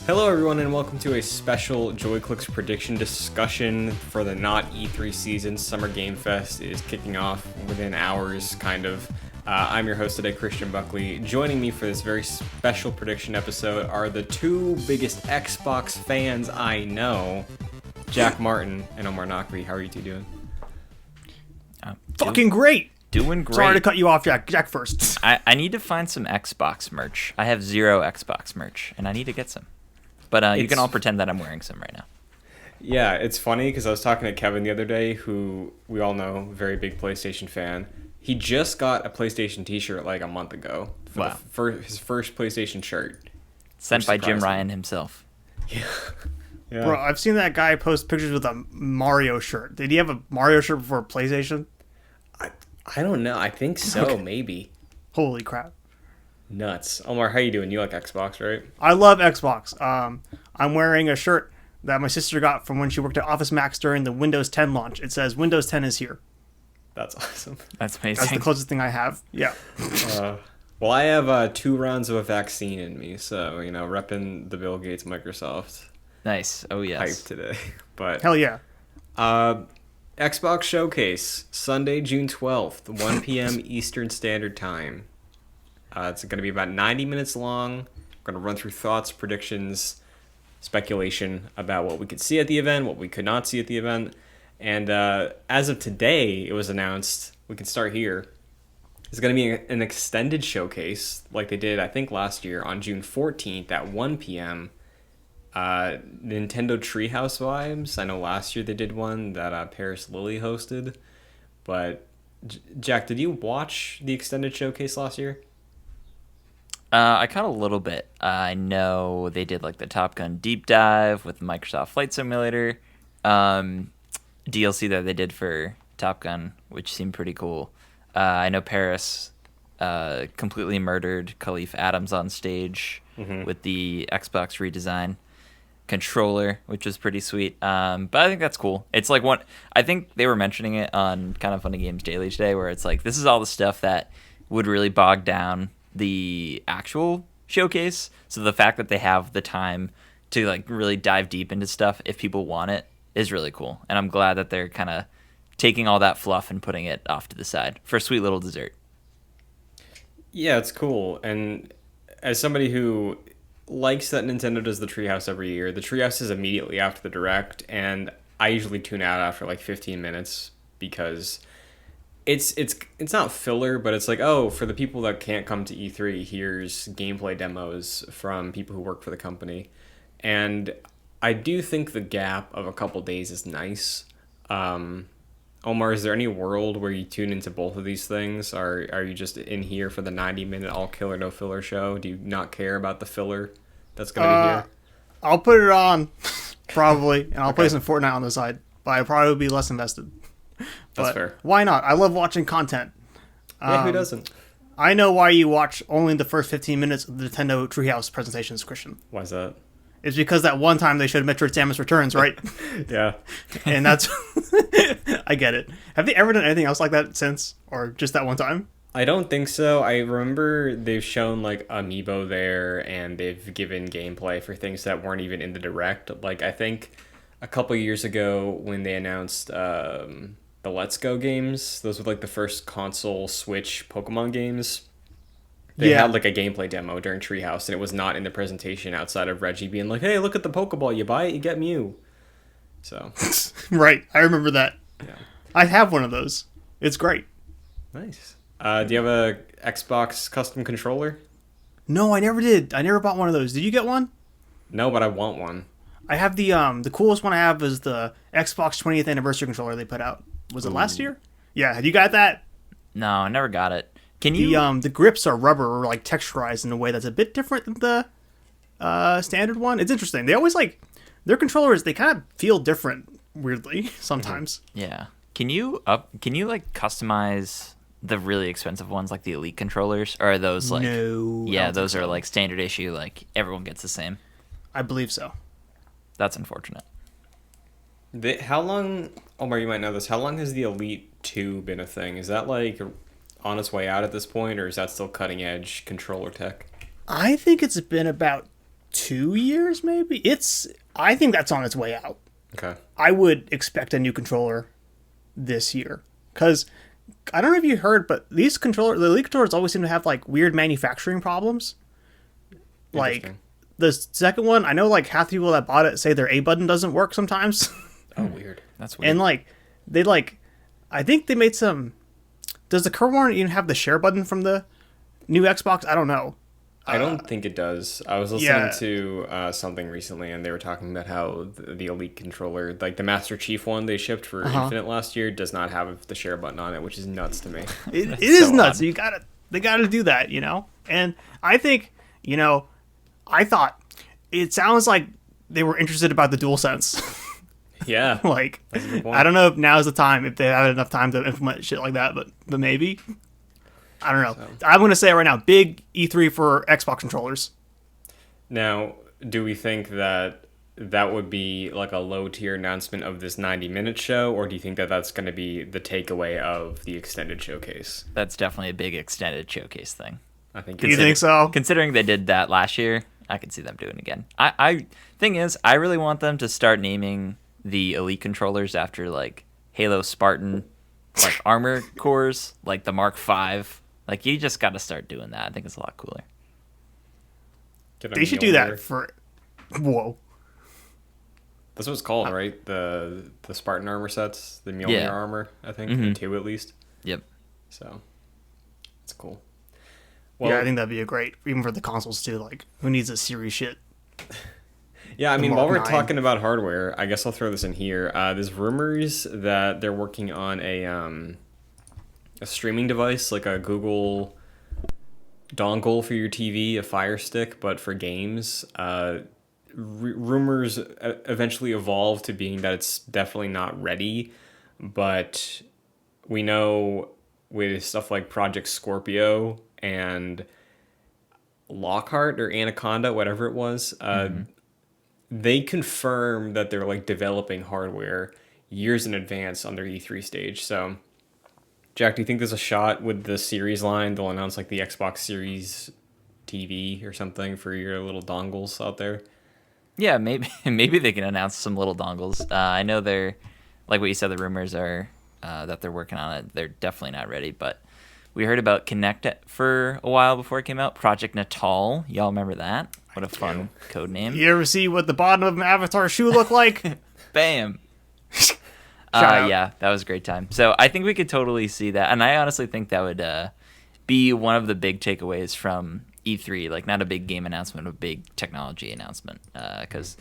Hello everyone and welcome to a special JoyClicks prediction discussion for the not E3 season. Summer Game Fest is kicking off within hours, kind of. I'm your host today, Christian Buckley. Joining me for this very special prediction episode are the two biggest Xbox fans I know, Jack Martin and Omar Nakri. How are you two doing? Fucking great! Doing great. Sorry to cut you off, Jack. Jack first. I need to find some Xbox merch. I have zero Xbox merch, and I need to get some. But you can all pretend that I'm wearing some right now. Yeah, it's funny because I was talking to Kevin the other day, who we all know, very big PlayStation fan. He just got a PlayStation t-shirt like a month ago. For his first PlayStation shirt. Sent by Jim Ryan himself. Yeah. Bro, I've seen that guy post pictures with a Mario shirt. Did he have a Mario shirt before PlayStation? I don't know. I think so, Okay. maybe. Holy crap. Nuts. Omar, how you doing? You like Xbox, right? I love Xbox. I'm wearing a shirt that my sister got from when she worked at Office Max during the Windows 10 launch. It says Windows 10 is here. That's awesome. That's amazing. That's the closest thing I have. Yeah. Well, I have 2 rounds of a vaccine in me, so, repping the Bill Gates Microsoft Nice. Oh, yes. hype today. But Hell yeah. Xbox Showcase, Sunday, June 12th, 1 p.m. Eastern Standard Time. It's going to be about 90 minutes long. We're going to run through thoughts, predictions, speculation about what we could see at the event, what we could not see at the event. And as of today, it was announced, we can start here. It's going to be an extended showcase like they did, I think, last year on June 14th at 1 p.m. Nintendo Treehouse vibes. I know last year they did one that Paris Lilly hosted. But, Jack, did you watch the extended showcase last year? I caught a little bit. I know they did like the Top Gun deep dive with the Microsoft Flight Simulator DLC that they did for Top Gun, which seemed pretty cool. I know Paris completely murdered Khalif Adams on stage with the Xbox redesign controller, which was pretty sweet. But I think that's cool. It's like I think they were mentioning it on Kind of Funny Games Daily today, where it's like this is all the stuff that would really bog down the actual showcase. So the fact that they have the time to like really dive deep into stuff if people want it is really cool. And I'm glad that they're kind of taking all that fluff and putting it off to the side for a sweet little dessert. Yeah, it's cool. And as somebody who likes that Nintendo does the Treehouse every year, the Treehouse is immediately after the Direct, and I usually tune out after like 15 minutes because it's not filler, but it's like, oh, for the people that can't come to E3, here's gameplay demos from people who work for the company. And I do think the gap of a couple days is nice. Omar, is there any world where you tune into both of these things? Are you just in here for the 90-minute all killer no filler show? Do you not care about the filler that's going to be here? I'll put it on, probably, and I'll play some Fortnite on the side, but I probably would be less invested. That's But fair. why not? I love watching content. Yeah, who doesn't? I know why you watch only the first 15 minutes of the Nintendo Treehouse presentations, Christian. Why is that? It's because that one time they showed Metroid Samus Returns, right? Yeah. And that's... I get it. Have they ever done anything else like that since? Or just that one time? I don't think so. I remember they've shown like Amiibo there, and they've given gameplay for things that weren't even in the Direct. Like, I think a couple years ago when they announced the Let's Go games, those were like the first console Switch Pokemon games. They had like a gameplay demo during Treehouse, and it was not in the presentation outside of Reggie being like, hey, look at the Pokeball. You buy it, you get Mew. So. Right. I remember that. Yeah. I have one of those. It's great. Nice. Do you have a Xbox custom controller? No, I never did. I never bought one of those. Did you get one? No, but I want one. I have the coolest one I have is the Xbox 20th anniversary controller they put out. Was it last year? Yeah. Have you got that? No, I never got it. Can you? The grips are rubber or like texturized in a way that's a bit different than the standard one. It's interesting. They always like their controllers. They kind of feel different weirdly sometimes. Yeah. Can you like customize the really expensive ones like the Elite controllers, or are those like? No. Yeah, those are like standard issue. Like everyone gets the same. I believe so. That's unfortunate. How long, Omar, you might know this, how long has the Elite 2 been a thing? Is that like on its way out at this point, or is that still cutting edge controller tech? I think it's been about 2 years, maybe. I think that's on its way out. Okay. I would expect a new controller this year because I don't know if you heard, but the Elite controllers always seem to have like weird manufacturing problems. Like the second one, I know like half the people that bought it say their A button doesn't work sometimes. Oh, weird. That's weird. And like they like, I think they made some. Does the current one even have the share button from the new Xbox? I don't know. I don't think it does. I was listening to something recently, and they were talking about how the Elite controller, like the Master Chief one they shipped for Infinite last year, does not have the share button on it, which is nuts to me. It is so nuts. odd. They gotta do that, you know. And I think, you know, I thought it sounds like they were interested about the DualSense. Yeah. Like, That's a good point. I don't know if now's the time, if they have enough time to implement shit like that, but maybe. I don't know. I'm going to say it right now, big E3 for Xbox controllers. Now, do we think that that would be like a low-tier announcement of this 90-minute show, or do you think that that's going to be the takeaway of the extended showcase? That's definitely a big extended showcase thing. I think Do you think so? Considering they did that last year, I could see them doing it again. Thing is, I really want them to start naming the Elite controllers after like Halo Spartan, like armor cores, like the Mark V. Like you just got to start doing that. I think it's a lot cooler. They should do that for... Whoa. That's what it's called, right? The Spartan armor sets, the Mjolnir armor, I think, the two at least. Yep. So, it's cool. Well, Yeah, I think that'd be a great, even for the consoles too. Like, who needs a series shit? yeah, I mean, Mark while we're 9. talking about hardware, I guess I'll throw this in here. There's rumors that they're working on a streaming device, like a Google dongle for your TV, a Fire Stick, but for games. Rumors eventually evolve to being that it's definitely not ready, but we know with stuff like Project Scorpio and Lockhart or Anaconda, whatever it was, they confirm that they're like developing hardware years in advance on their E3 stage. So, Jack, do you think there's a shot with the series line? They'll announce like the Xbox Series TV or something for your little dongles out there. Yeah, maybe they can announce some little dongles. I know they're, like what you said, the rumors are that they're working on it. They're definitely not ready, but we heard about Kinect for a while before it came out. Project Natal, y'all remember that? What a fun code name. You ever see what the bottom of an Avatar shoe look like? Bam. out. Yeah, that was a great time. So I think we could totally see that, and I honestly think that would be one of the big takeaways from E3. Like, not a big game announcement, a big technology announcement. Because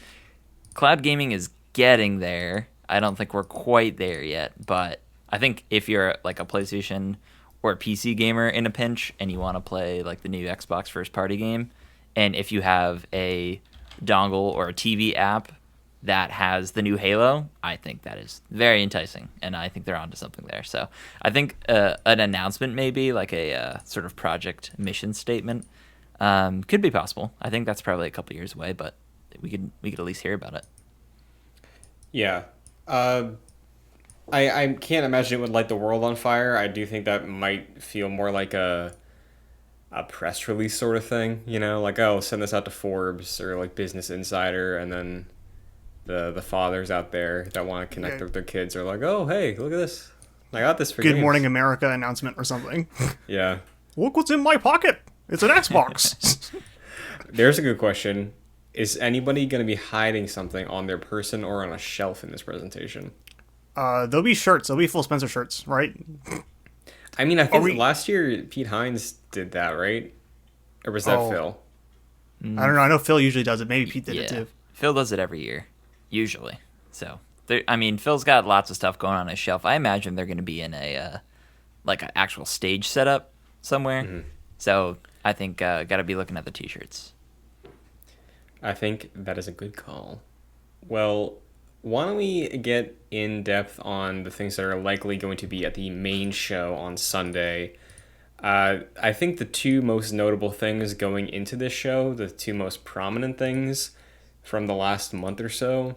cloud gaming is getting there. I don't think we're quite there yet, but I think if you're like a PlayStation or a PC gamer in a pinch and you want to play like the new Xbox first party game, and if you have a dongle or a TV app that has the new Halo, I think that is very enticing, and I think they're onto something there. So I think an announcement, maybe like a sort of project mission statement, could be possible. I think that's probably a couple years away, but we could at least hear about it. Yeah. I can't imagine it would light the world on fire. I do think that might feel more like a press release sort of thing, you know, like, oh, send this out to Forbes or like Business Insider, and then the fathers out there that want to connect with their kids are like, oh, hey, look at this. I got this for Good games. Morning America announcement or something. Yeah. Look what's in my pocket. It's an Xbox. There's a good question. Is anybody going to be hiding something on their person or on a shelf in this presentation? There'll be shirts. There'll be full Spencer shirts, right? I mean, I think last year Pete Hines did that, right? Or was that Phil? I don't know. I know Phil usually does it. Maybe Pete did it too. Phil does it every year, usually. So, I mean, Phil's got lots of stuff going on his shelf. I imagine they're going to be in a like an actual stage setup somewhere. Mm-hmm. So I think got to be looking at the t-shirts. I think that is a good call. Well, why don't we get in depth on the things that are likely going to be at the main show on Sunday? I think the two most notable things going into this show, the two most prominent things from the last month or so,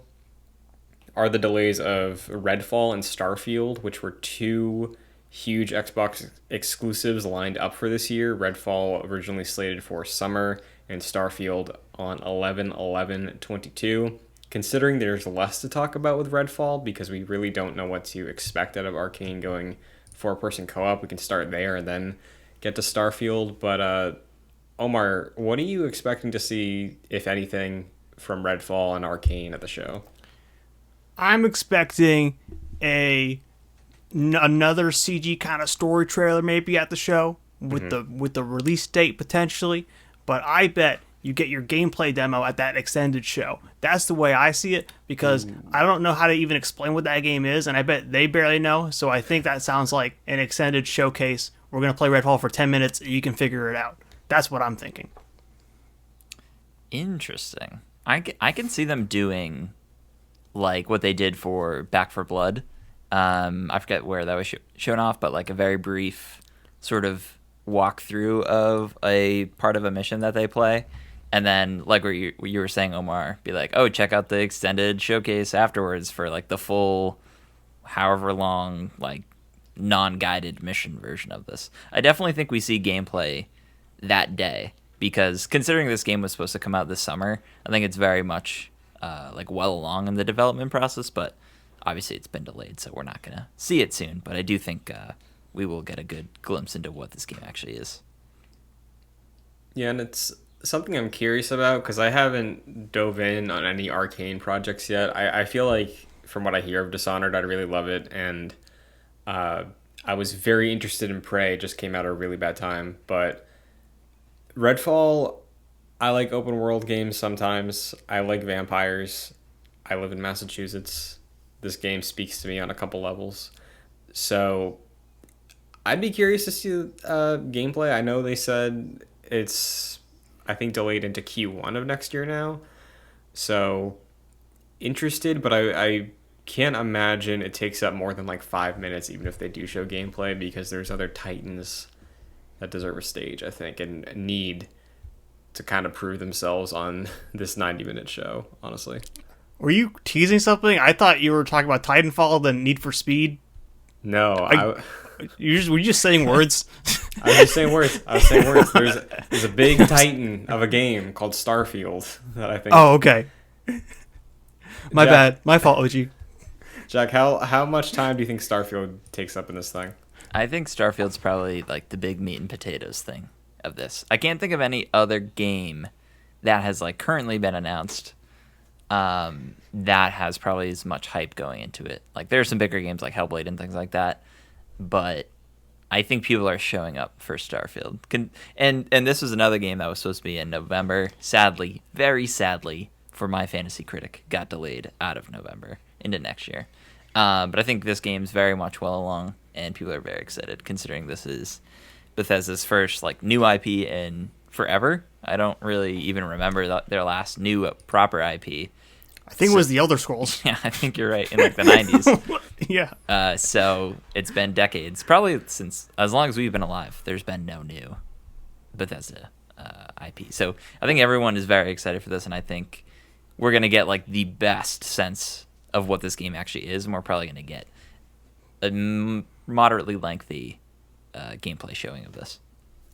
are the delays of Redfall and Starfield, which were two huge Xbox exclusives lined up for this year. Redfall originally slated for summer, and Starfield on 11/11/22. Considering there's less to talk about with Redfall because we really don't know what to expect out of Arcane going four-person co-op, we can start there and then get to Starfield. But Omar, what are you expecting to see, if anything, from Redfall and Arcane at the show? I'm expecting another CG kind of story trailer maybe at the show with the release date potentially, but I bet you get your gameplay demo at that extended show. That's the way I see it because I don't know how to even explain what that game is, and I bet they barely know. So I think that sounds like an extended showcase. We're gonna play Redfall for 10 minutes, and you can figure it out. That's what I'm thinking. Interesting. I can see them doing like what they did for Back for Blood. I forget where that was shown off, but like a very brief sort of walkthrough of a part of a mission that they play. And then, like what you were saying, Omar, be like, oh, check out the extended showcase afterwards for like the full, however long, like non-guided mission version of this. I definitely think we see gameplay that day because considering this game was supposed to come out this summer, I think it's very much like well along in the development process, but obviously it's been delayed, so we're not going to see it soon. But I do think we will get a good glimpse into what this game actually is. Yeah, and it's something I'm curious about because I haven't dove in on any Arcane projects yet. I feel like from what I hear of Dishonored, I'd really love it, and I was very interested in Prey. It just came out at a really bad time, but Redfall, I like open world games sometimes. I like vampires. I live in Massachusetts. This game speaks to me on a couple levels. So I'd be curious to see gameplay. I know they said it's, I think, delayed into Q1 of next year now. So interested, but I can't imagine it takes up more than like 5 minutes, even if they do show gameplay, because there's other titans that deserve a stage, I think, and need to kind of prove themselves on this 90-minute show, honestly. Were you teasing something? I thought you were talking about Titanfall, then Need for Speed. No, Were you just saying words? I was just saying words. There's a big titan of a game called Starfield that I think. Oh, okay. My Jack, bad. My fault, OG. Jack, how much time do you think Starfield takes up in this thing? I think Starfield's probably like the big meat and potatoes thing of this. I can't think of any other game that has like currently been announced that has probably as much hype going into it. Like there are some bigger games like Hellblade and things like that, but I think people are showing up for Starfield. And this was another game that was supposed to be in November. Sadly, very sadly, for my fantasy critic, got delayed out of November into next year. But I think this game's very much well along, and people are very excited, considering this is Bethesda's first like new IP in forever. I don't really even remember their last new proper IP. I think it was the Elder Scrolls. Yeah, I think you're right, in like the 90s. Yeah. So it's been decades, probably since as long as we've been alive. There's been no new Bethesda IP. So I think everyone is very excited for this, and I think we're gonna get like the best sense of what this game actually is, and we're probably gonna get a moderately lengthy gameplay showing of this.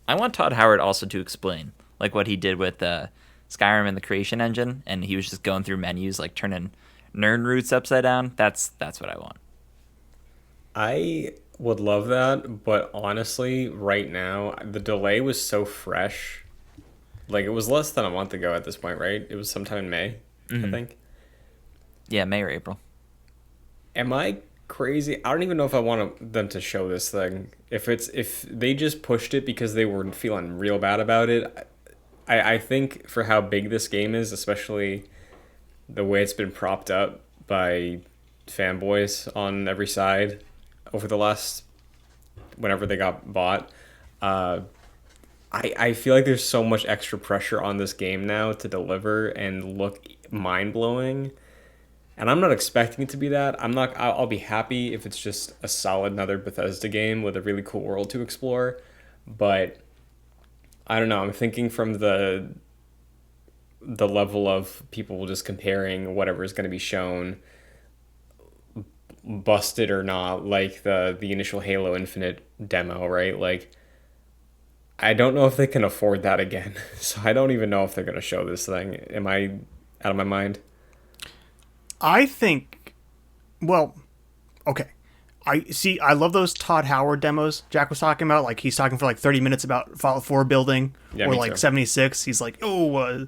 I want Todd Howard also to explain like what he did with Skyrim and the creation engine, and he was just going through menus like turning Nern roots upside down. That's what I want. I would love that, but honestly, right now, the delay was so fresh. Like, it was less than a month ago at this point, right? It was sometime in May, I think. Yeah, May or April. Am I crazy? I don't even know if I want them to show this thing. If they just pushed it because they were feeling real bad about it, I think for how big this game is, especially the way it's been propped up by fanboys on every side over the last, whenever they got bought, I feel like there's so much extra pressure on this game now to deliver and look mind-blowing. And I'm not expecting it to be that. I'll be happy if it's just a solid another Bethesda game with a really cool world to explore. But I don't know. I'm thinking from the level of people just comparing whatever is going to be shown, busted or not, like the initial Halo Infinite demo, right? Like, I don't know if they can afford that again. So I don't even know if they're going to show this thing. Am I out of my mind? I think, well, okay. I see. I love those Todd Howard demos Jack was talking about. Like he's talking for like 30 minutes about Fallout 4 building, Yeah, or me like too. 76. He's like, oh,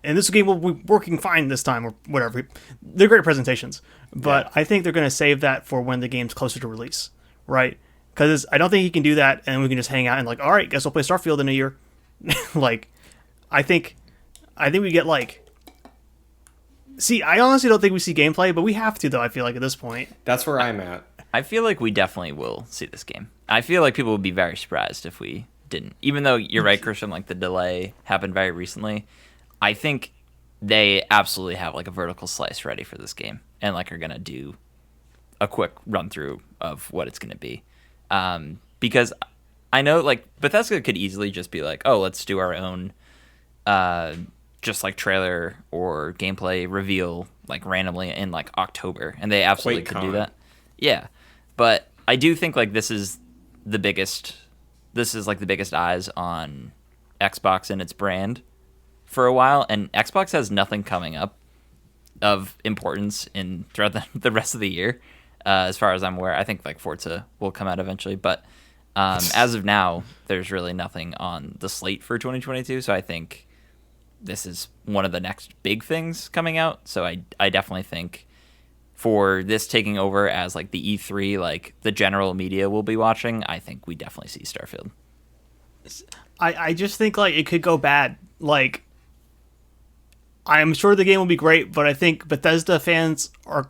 and this game will be working fine this time, or whatever. They're great presentations, Yeah. but I think they're going to save that for when the game's closer to release, right? Because I don't think he can do that, and we can just hang out and like, all right, guess we'll play Starfield in a year. Like, I think, I think we get like. See, I honestly don't think we see gameplay, but we have to though. I feel like at this point. That's where I'm at. I feel like we definitely will see this game. I feel like people would be very surprised if we didn't. Even though you're right, Christian, like the delay happened very recently, I think they absolutely have like a vertical slice ready for this game and like are gonna do a quick run through of what it's gonna be. Because I know like Bethesda could easily just be like, oh, let's do our own just like trailer or gameplay reveal like randomly in like October, and they absolutely could do QuakeCon. that. Yeah, but I do think like this is the biggest. This is like the biggest eyes on Xbox and its brand for a while, and Xbox has nothing coming up of importance in throughout the rest of the year, as far as I'm aware. I think like Forza will come out eventually, but as of now, there's really nothing on the slate for 2022. So I think this is one of the next big things coming out. So I definitely think for this taking over as like the E3, like the general media will be watching, I think we definitely see Starfield. I just think like it could go bad. Like I'm sure the game will be great, but I think Bethesda fans are,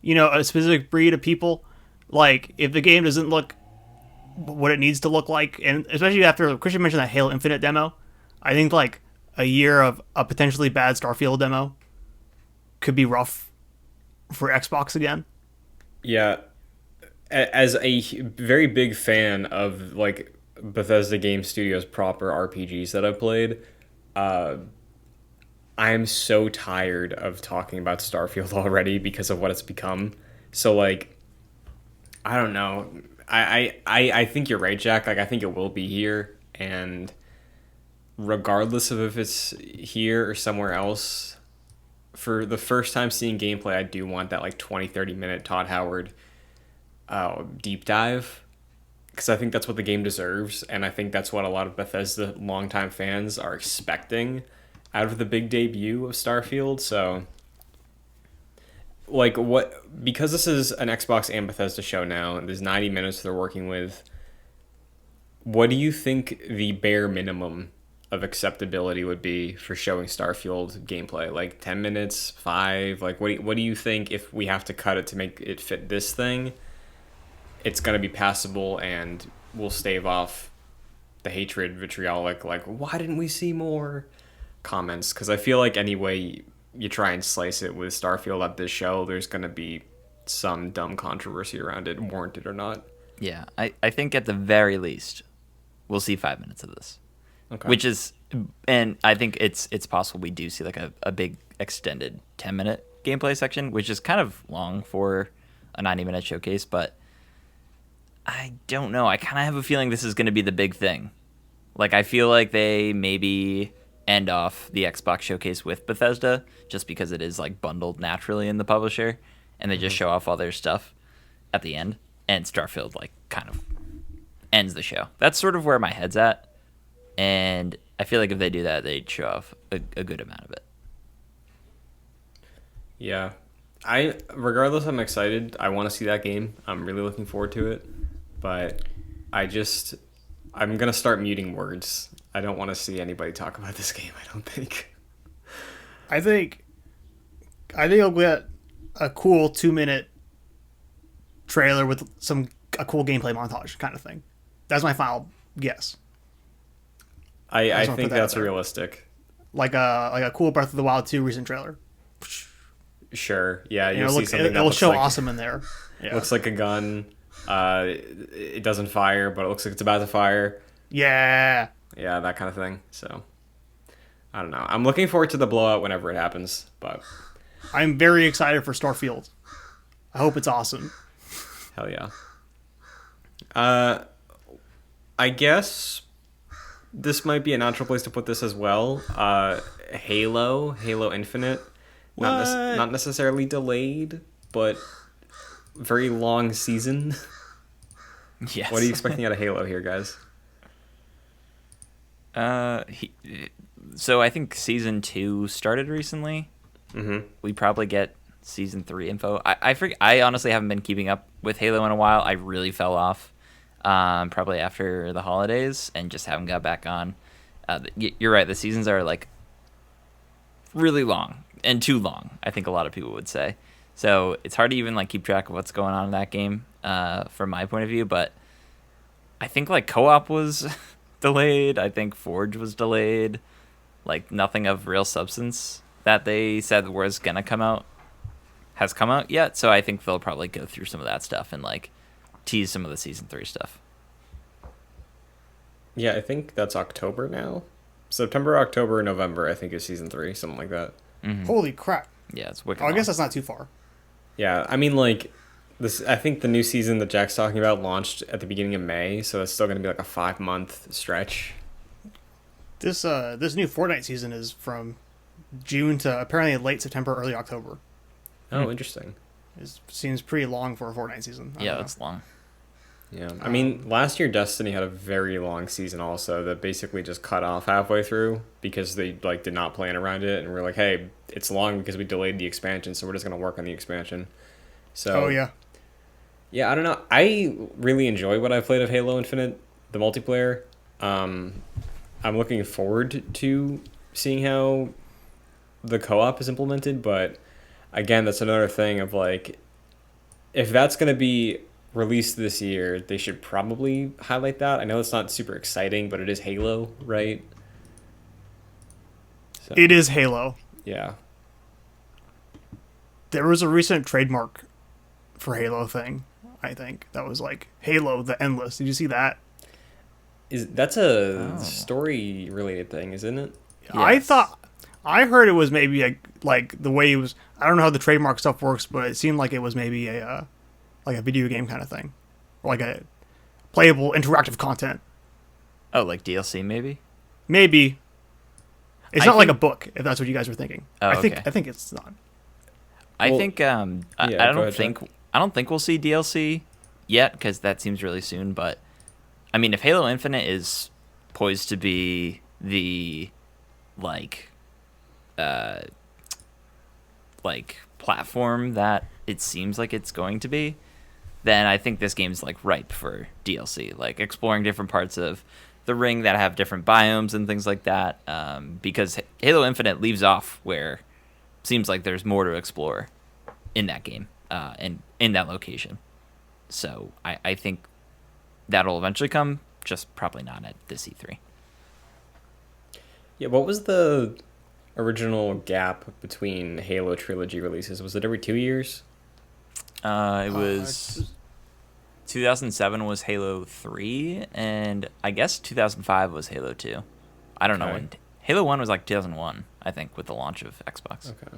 a specific breed of people. Like if the game doesn't look what it needs to look like, and especially after Christian mentioned that Halo Infinite demo, I think like a year of a potentially bad Starfield demo could be rough for Xbox again. Yeah, as a very big fan of like Bethesda Game Studios proper RPGs that I've played, uh, I'm so tired of talking about Starfield already because of what it's become. So like, I don't know. I think you're right, Jack. Like I think it will be here, and regardless of if it's here or somewhere else, for the first time seeing gameplay, I do want that like 20-30 minute Todd Howard deep dive, because I think that's what the game deserves, and I think that's what a lot of Bethesda longtime fans are expecting out of the big debut of Starfield. So, like, because this is an Xbox and Bethesda show now, and there's 90 minutes they're working with, what do you think the bare minimum of acceptability would be for showing Starfield gameplay? Like 10 minutes, 5? Like, what do you think if we have to cut it to make it fit this thing? It's going to be passable and we'll stave off the hatred, vitriolic, like, why didn't we see more comments? Because I feel like any way you try and slice it with Starfield at this show, there's going to be some dumb controversy around it, warranted or not. Yeah, I think at the very least, we'll see 5 minutes of this. Okay. Which is, and I think it's possible we do see like a big extended 10-minute gameplay section, which is kind of long for a 90-minute showcase, but I don't know. I kind of have a feeling this is going to be the big thing. Like, I feel like they maybe end off the Xbox showcase with Bethesda just because it is like bundled naturally in the publisher, and they just show off all their stuff at the end, and Starfield like kind of ends the show. That's sort of where my head's at, and I feel like if they do that, they'd show off a good amount of it. Yeah. Regardless, I'm excited. I want to see that game. I'm really looking forward to it. But I'm going to start muting words. I don't want to see anybody talk about this game, I don't think. I think I'll get a cool 2-minute trailer with a cool gameplay montage kind of thing. That's my final guess. I just wanna think put that that's out there. realistic. Like a cool Breath of the Wild 2 recent trailer. Sure. Yeah, you'll see something that It'll looks show like, awesome in there. Yeah. looks like a gun. It doesn't fire, but it looks like it's about to fire. Yeah. Yeah, that kind of thing. So, I don't know. I'm looking forward to the blowout whenever it happens, but I'm very excited for Starfield. I hope it's awesome. hell yeah. I guess this might be a natural place to put this as well. Halo Infinite, What? not necessarily delayed, but very long season. Yes. What are you expecting out of Halo here, guys? So I think season 2 started recently. Mm-hmm. We probably get season 3 info. I honestly haven't been keeping up with Halo in a while. I really fell off, probably after the holidays, and just haven't got back on. You're right. The seasons are like really long and too long, I think a lot of people would say. So it's hard to even like keep track of what's going on in that game, from my point of view. But I think like co-op was delayed. I think Forge was delayed. Like nothing of real substance that they said was gonna come out has come out yet. So I think they'll probably go through some of that stuff and like tease some of the season 3 stuff. Yeah, I think that's October now. September, October, November, I think is season 3, something like that. Holy crap! Yeah, it's wicked. Oh, I guess long. that's not too far. Yeah, I mean, like, this. I think the new season that Jack's talking about launched at the beginning of May, so it's still going to be like a 5-month stretch. This new Fortnite season is from June to apparently late September, early October. Oh, interesting. It seems pretty long for a Fortnite season. I Yeah, don't know. that's long. Yeah, I mean, last year Destiny had a very long season also that basically just cut off halfway through because they like did not plan around it and we're like, hey, it's long because we delayed the expansion, so we're just gonna work on the expansion. So Oh yeah. yeah, I don't know. I really enjoy what I've played of Halo Infinite, the multiplayer. I'm looking forward to seeing how the co-op is implemented, but again, that's another thing of like, if that's gonna be released this year, they should probably highlight that. I know it's not super exciting, but it is Halo, right? So, It is Halo. yeah. There was a recent trademark for Halo thing, I think, that was like Halo the Endless. Did you see that? That's a story related thing, isn't it? Yes. I heard it was maybe like the way it was. I don't know how the trademark stuff works, but it seemed like it was maybe a like a video game kind of thing, or like a playable interactive content. Oh, like DLC maybe? Maybe it's I not like a think- book, if that's what you guys were thinking. Oh, I think okay. I think it's not. I Well, think I go don't ahead, think Jack. I don't think we'll see DLC yet because that seems really soon. But I mean, if Halo Infinite is poised to be the like platform that it seems like it's going to be, then I think this game's like ripe for DLC, like exploring different parts of the ring that have different biomes and things like that. Because Halo Infinite leaves off where seems like there's more to explore in that game and in that location. So I think that'll eventually come, just probably not at this E3. Yeah, what was the original gap between Halo trilogy releases? Was it every 2 years? It was 2007 was Halo 3, and I guess 2005 was Halo 2. I don't know Okay. when. Halo 1 was like 2001, I think, with the launch of Xbox. Okay.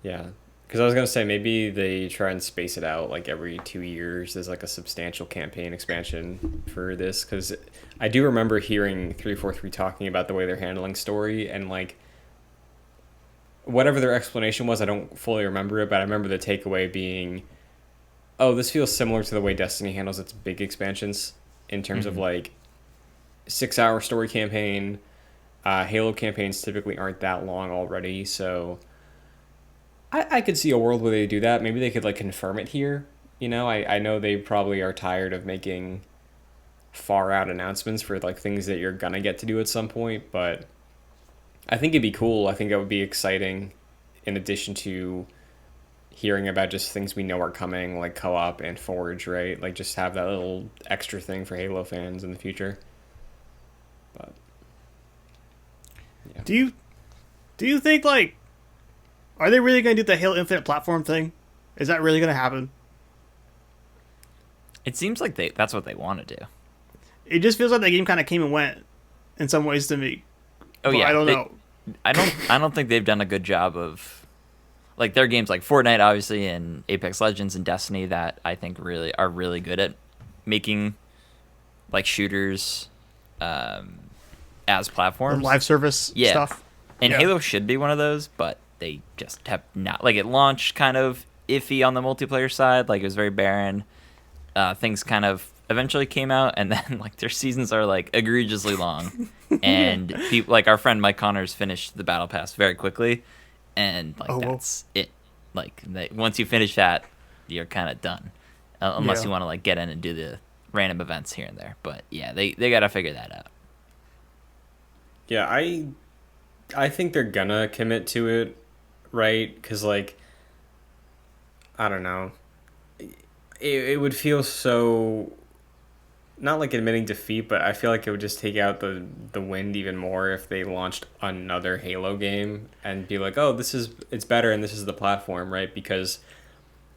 Yeah, because I was gonna say maybe they try and space it out like every 2 years. There's like a substantial campaign expansion for this because I do remember hearing 343 talking about the way they're handling story and like whatever their explanation was. I don't fully remember it, but I remember the takeaway being, "Oh, this feels similar to the way Destiny handles its big expansions in terms of like 6-hour story campaign." Halo campaigns typically aren't that long already, so I could see a world where they do that. Maybe they could like confirm it here. You know, I know they probably are tired of making far out announcements for like things that you're gonna get to do at some point, but I think it'd be cool. I think it would be exciting in addition to hearing about just things we know are coming, like co-op and Forge, right? Like just have that little extra thing for Halo fans in the future. But Do you think like are they really going to do the Halo Infinite platform thing? Is that really going to happen? It seems like that's what they want to do. It just feels like the game kind of came and went in some ways to me. Oh But yeah, I don't know. I don't think they've done a good job of like their games like Fortnite obviously and Apex Legends and Destiny that I think really are really good at making like shooters as The platforms. live service Yeah. stuff. And Yeah. Halo should be one of those, but they just have not. Like, it launched kind of iffy on the multiplayer side. Like, it was very barren. Things kind of eventually came out, and then, like, their seasons are, like, egregiously long. And people, like, our friend Mike Connors finished the Battle Pass very quickly. And, like, Oh, whoa. that's it. Like, once you finish that, you're kind of done. Unless Yeah. you want to, like, get in and do the random events here and there. But, yeah, they got to figure that out. Yeah, I think they're gonna commit to it, right? Because, like, I don't know. It would feel so, not like admitting defeat, but I feel like it would just take out the wind even more if they launched another Halo game and be like, oh, it's better and this is the platform, right? Because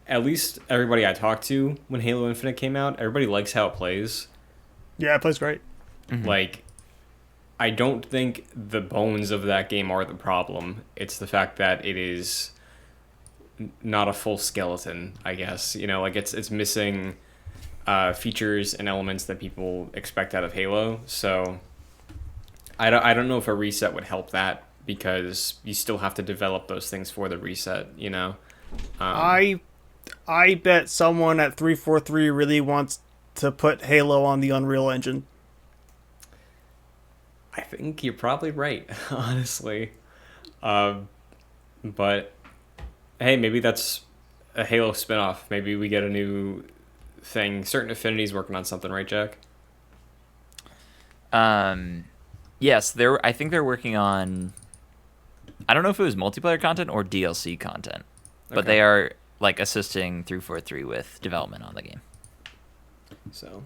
at least everybody I talked to when Halo Infinite came out, everybody likes how it plays. Yeah, it plays great. Like, I don't think the bones of that game are the problem. It's the fact that it is not a full skeleton, I guess. You know, like, it's missing features and elements that people expect out of Halo. So I don't know if a reset would help that, because you still have to develop those things for the reset, you know? I bet someone at 343 really wants to put Halo on the Unreal Engine. I think you're probably right, honestly. But hey, maybe that's a Halo spinoff. Maybe we get a new thing. Certain Affinity's working on something, right, Jack? Yes, I think they're working on. I don't know if it was multiplayer content or DLC content, but Okay. they are, like, assisting 343 with development on the game. So,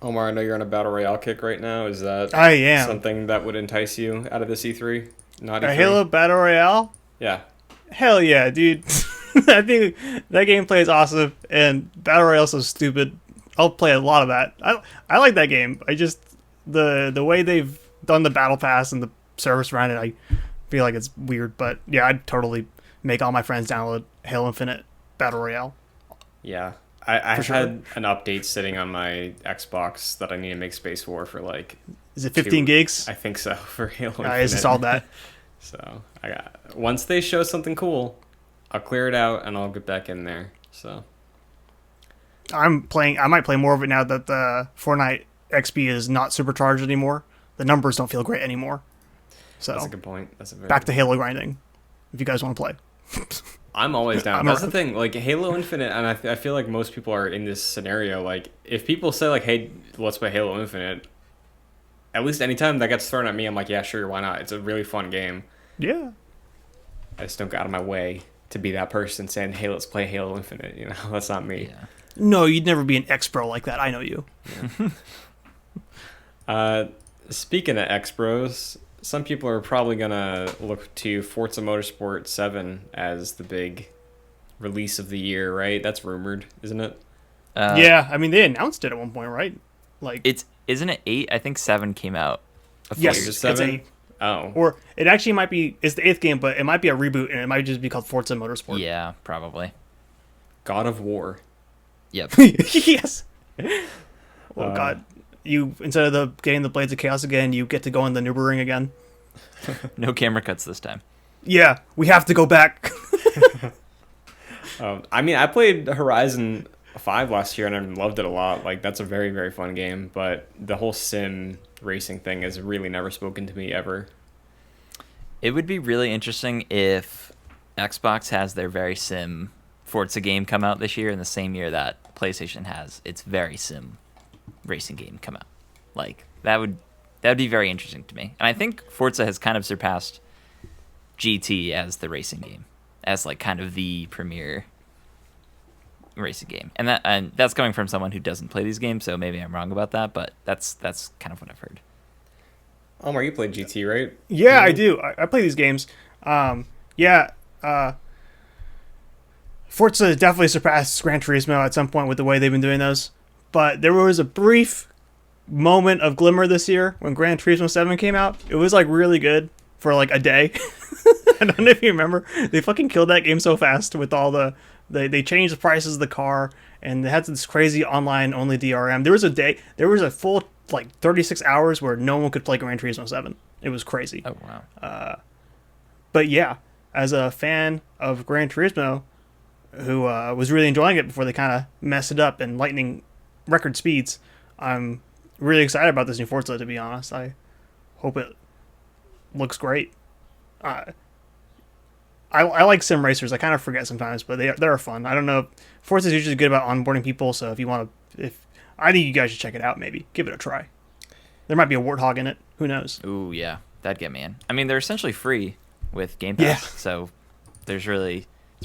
Omar, I know you're on a battle royale kick right now. Is that I am. something that would entice you out of this E3? Not A E3? Halo Battle Royale? Yeah. Hell yeah, dude. I think that gameplay is awesome, and Battle Royale is so stupid. I'll play a lot of that. I like that game. I just the way they've done the battle pass and the service around it, I feel like it's weird. But yeah, I'd totally make all my friends download Halo Infinite Battle Royale. Yeah. I've sure. had an update sitting on my Xbox that I need to make space for like... Is it 15 gigs? I think so, for Halo Infinite. I just installed that. So, once they show something cool, I'll clear it out and I'll get back in there. So, I might play more of it now that the Fortnite XP is not supercharged anymore. The numbers don't feel great anymore. So that's a good point. That's a very back to Halo grinding, if you guys want to play. I'm always down. I'm That's the around. thing. Like, Halo Infinite, and I feel like most people are in this scenario. Like, if people say, like, hey, let's play Halo Infinite, at least anytime that gets thrown at me, I'm like, yeah, sure, why not? It's a really fun game. Yeah. I just don't go out of my way to be that person saying, hey, let's play Halo Infinite. You know, that's not me. Yeah. No, you'd never be an ex-pro like that. I know you. Speaking of X-Bros, some people are probably going to look to Forza Motorsport 7 as the big release of the year, right? That's rumored, isn't it? Yeah, I mean, they announced it at one point, right? Like, Isn't it 8? I think 7 came out a few yes, years Is ago. it it's 7? a, Oh. or it actually might be, it's the 8th game, but it might be a reboot, and it might just be called Forza Motorsport. Yeah, probably. God of War. Yep. Yes. Oh, God. You, instead of getting the Blades of Chaos again, you get to go on the Nürburgring again. No camera cuts this time. Yeah, we have to go back. I mean, I played Horizon 5 last year and I loved it a lot. Like, that's a very, very fun game, but the whole sim racing thing has really never spoken to me ever. It would be really interesting if Xbox has their very sim Forza game come out this year in the same year that PlayStation has its very sim racing game come out. Like, that would be very interesting to me. And I think Forza has kind of surpassed GT as the racing game, as, like, kind of the premier racing game. And that's coming from someone who doesn't play these games, so maybe I'm wrong about that, but that's kind of what I've heard. Omar, you played GT, right? Yeah, I do. I play these games. Forza definitely surpassed Gran Turismo at some point with the way they've been doing those. But there was a brief moment of glimmer this year when Gran Turismo 7 came out. It was, like, really good for, like, a day. I don't know if you remember. They fucking killed that game so fast with all they changed the prices of the car, and they had this crazy online-only DRM. There was a full like 36 hours where no one could play Gran Turismo 7. It was crazy. Oh wow. But yeah, as a fan of Gran Turismo, who was really enjoying it before they kind of messed it up in lightning record speeds, I'm really excited about this new Forza, to be honest. I hope it looks great. I like sim racers. I kind of forget sometimes, but they're fun. I don't know. Forza's usually good about onboarding people, so if you want to, I think you guys should check it out. Maybe give it a try. There might be a warthog in it. Who knows? Ooh yeah, that'd get me in. I mean, they're essentially free with Game Pass, Yeah. so it's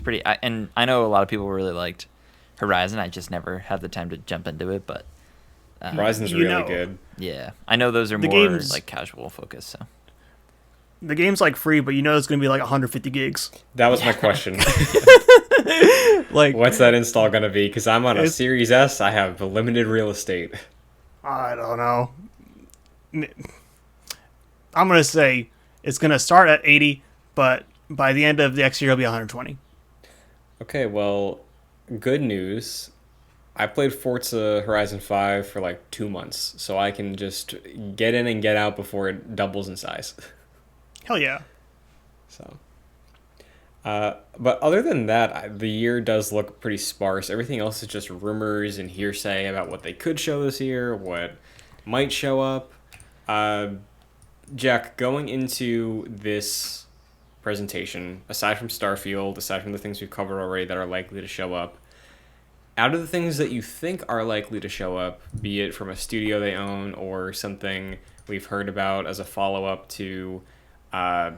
pretty. And I know a lot of people really liked Horizon. I just never had the time to jump into it, but Horizon's You really know- good. yeah, I know those are The more games- like casual focus. So The game's like free, but you know it's going to be like 150 gigs. That was my question. Like, What's that install gonna be? Because I'm on a It's- Series S. I have limited real estate. I don't know. I'm going to say it's going to start at 80, but by the end of the next year, it'll be 120. Okay, well, good news. I played Forza Horizon 5 for like 2 months, so I can just get in and get out before it doubles in size. Hell yeah. So, but other than that, the year does look pretty sparse. Everything else is just rumors and hearsay about what they could show this year, what might show up. Jack, going into this presentation, aside from Starfield, aside from the things we've covered already that are likely to show up, out of the things that you think are likely to show up, be it from a studio they own or something we've heard about as a follow-up to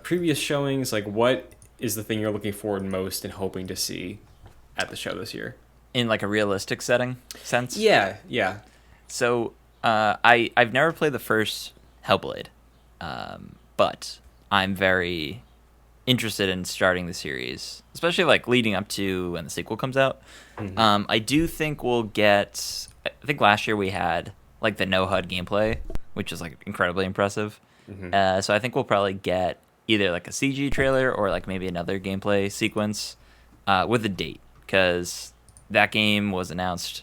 previous showings, like what is the thing you're looking forward most and hoping to see at the show this year? in like a realistic sense. Yeah. So I've never played the first Hellblade, but I'm very interested in starting the series, especially like leading up to when the sequel comes out. Mm-hmm. I do think we'll get. I think last year we had like the no HUD gameplay, which is like incredibly impressive. Mm-hmm. So I think we'll probably get either like a CG trailer or like maybe another gameplay sequence with a date, because that game was announced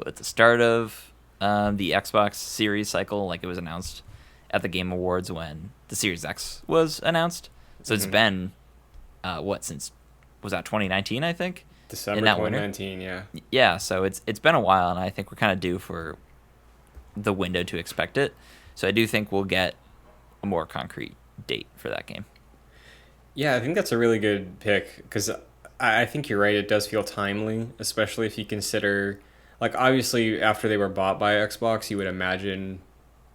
at the start of the Xbox Series cycle. Like it was announced at the Game Awards when the Series X was announced. So it's been since was that 2019? I think December in that winter? 2019, yeah. Yeah. So it's been a while, and I think we're kind of due for the window to expect it. So I do think we'll get a more concrete date for that game. Yeah, I think that's a really good pick, because I think you're right. It does feel timely, especially if you consider, like, obviously after they were bought by Xbox, you would imagine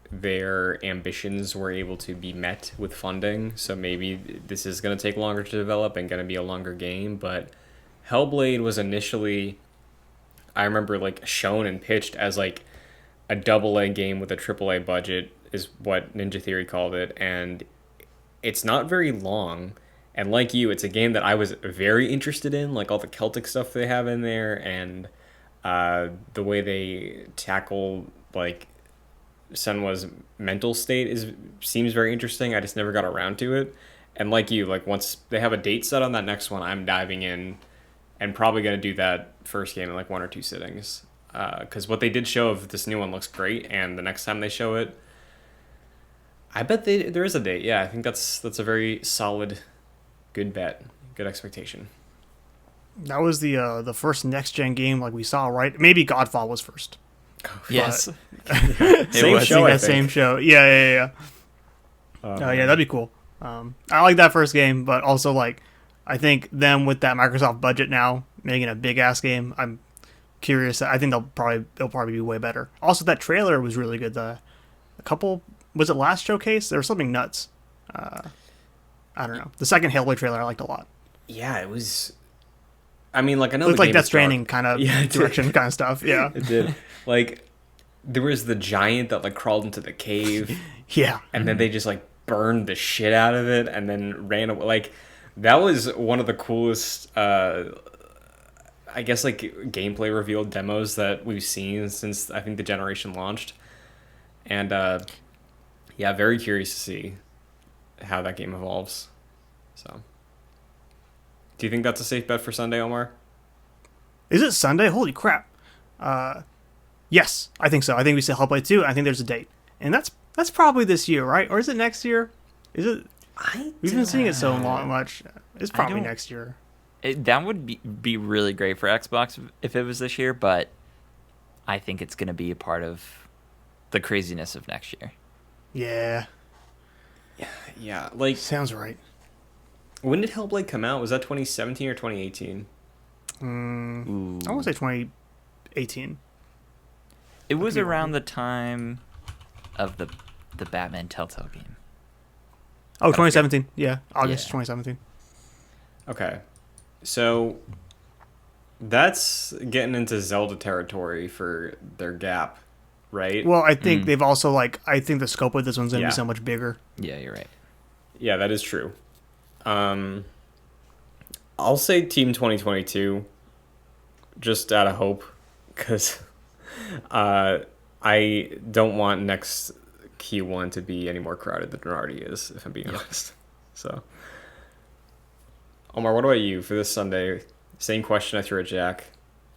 their ambitions were able to be met with funding. So maybe this is going to take longer to develop and going to be a longer game. But Hellblade was initially, I remember, like, shown and pitched as like a AA game with a AAA budget, is what Ninja Theory called it, and it's not very long. And like you, it's a game that I was very interested in, like all the Celtic stuff they have in there, and the way they tackle like Senwa's mental state seems very interesting. I just never got around to it. And like you, like once they have a date set on that next one, I'm diving in and probably going to do that first game in like 1 or 2 sittings. Because what they did show of this new one looks great, and the next time they show it, I bet there is a date. Yeah, I think that's a very solid, good bet, good expectation. That was the first next gen game like we saw, right? Maybe Godfall was first. Yes. Same was. show, I That think. same show. Yeah. Yeah, that'd be cool. I like that first game, but also like I think them with that Microsoft budget now making a big ass game, I'm curious. I think they'll probably be way better. Also, that trailer was really good. Was it last showcase? There was something nuts. I don't know. The second Hellblade trailer I liked a lot. Yeah, it was. I mean, like I know It looked the like game Death is dark. Stranding kind of Yeah, it did. direction kind of stuff. Yeah. It did. Like there was the giant that like crawled into the cave, Yeah. and then they just like burned the shit out of it, and then ran away. Like that was one of the coolest. I guess like gameplay revealed demos that we've seen since I think the generation launched, and yeah, very curious to see how that game evolves. So, do you think that's a safe bet for Sunday, Omar? Is it Sunday? Holy crap. Yes, I think so. I think we said Hellblade 2. I think there's a date. and that's probably this year, right? Or is it next year? Is it? We've been seeing it so much. It's probably next year. That would be really great for Xbox if it was this year, but I think it's going to be a part of the craziness of next year. Yeah. Yeah, like Sounds right. when did Hellblade come out? Was that 2017 or 2018? I want to say 2018. It was around the time of the Batman Telltale game. Oh, 2017. Yeah, August 2017. Okay. So that's getting into Zelda territory for their gap, right? Well, I think they've also I think the scope of this one's gonna Yeah. be so much bigger. Yeah, you're right. Yeah, that is true. I'll say Team 2022 just out of hope, because I don't want next Q1 to be any more crowded than it already is, if I'm being honest. So, Omar, what about you for this Sunday? Same question I threw at Jack.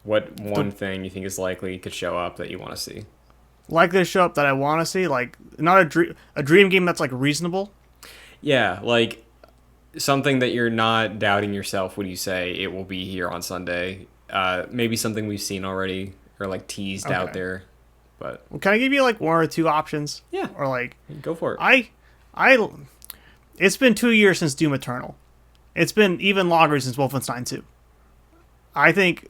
What one thing you think is likely could show up that you want to see? Likely to show up that I want to see, not a dream game that's reasonable. Yeah, like something that you're not doubting yourself when you say it will be here on Sunday. Maybe something we've seen already or teased out there. But Well, can I give you one or two options? Yeah. Or go for it. I it's been 2 years since Doom Eternal. It's been even longer since Wolfenstein 2. I think,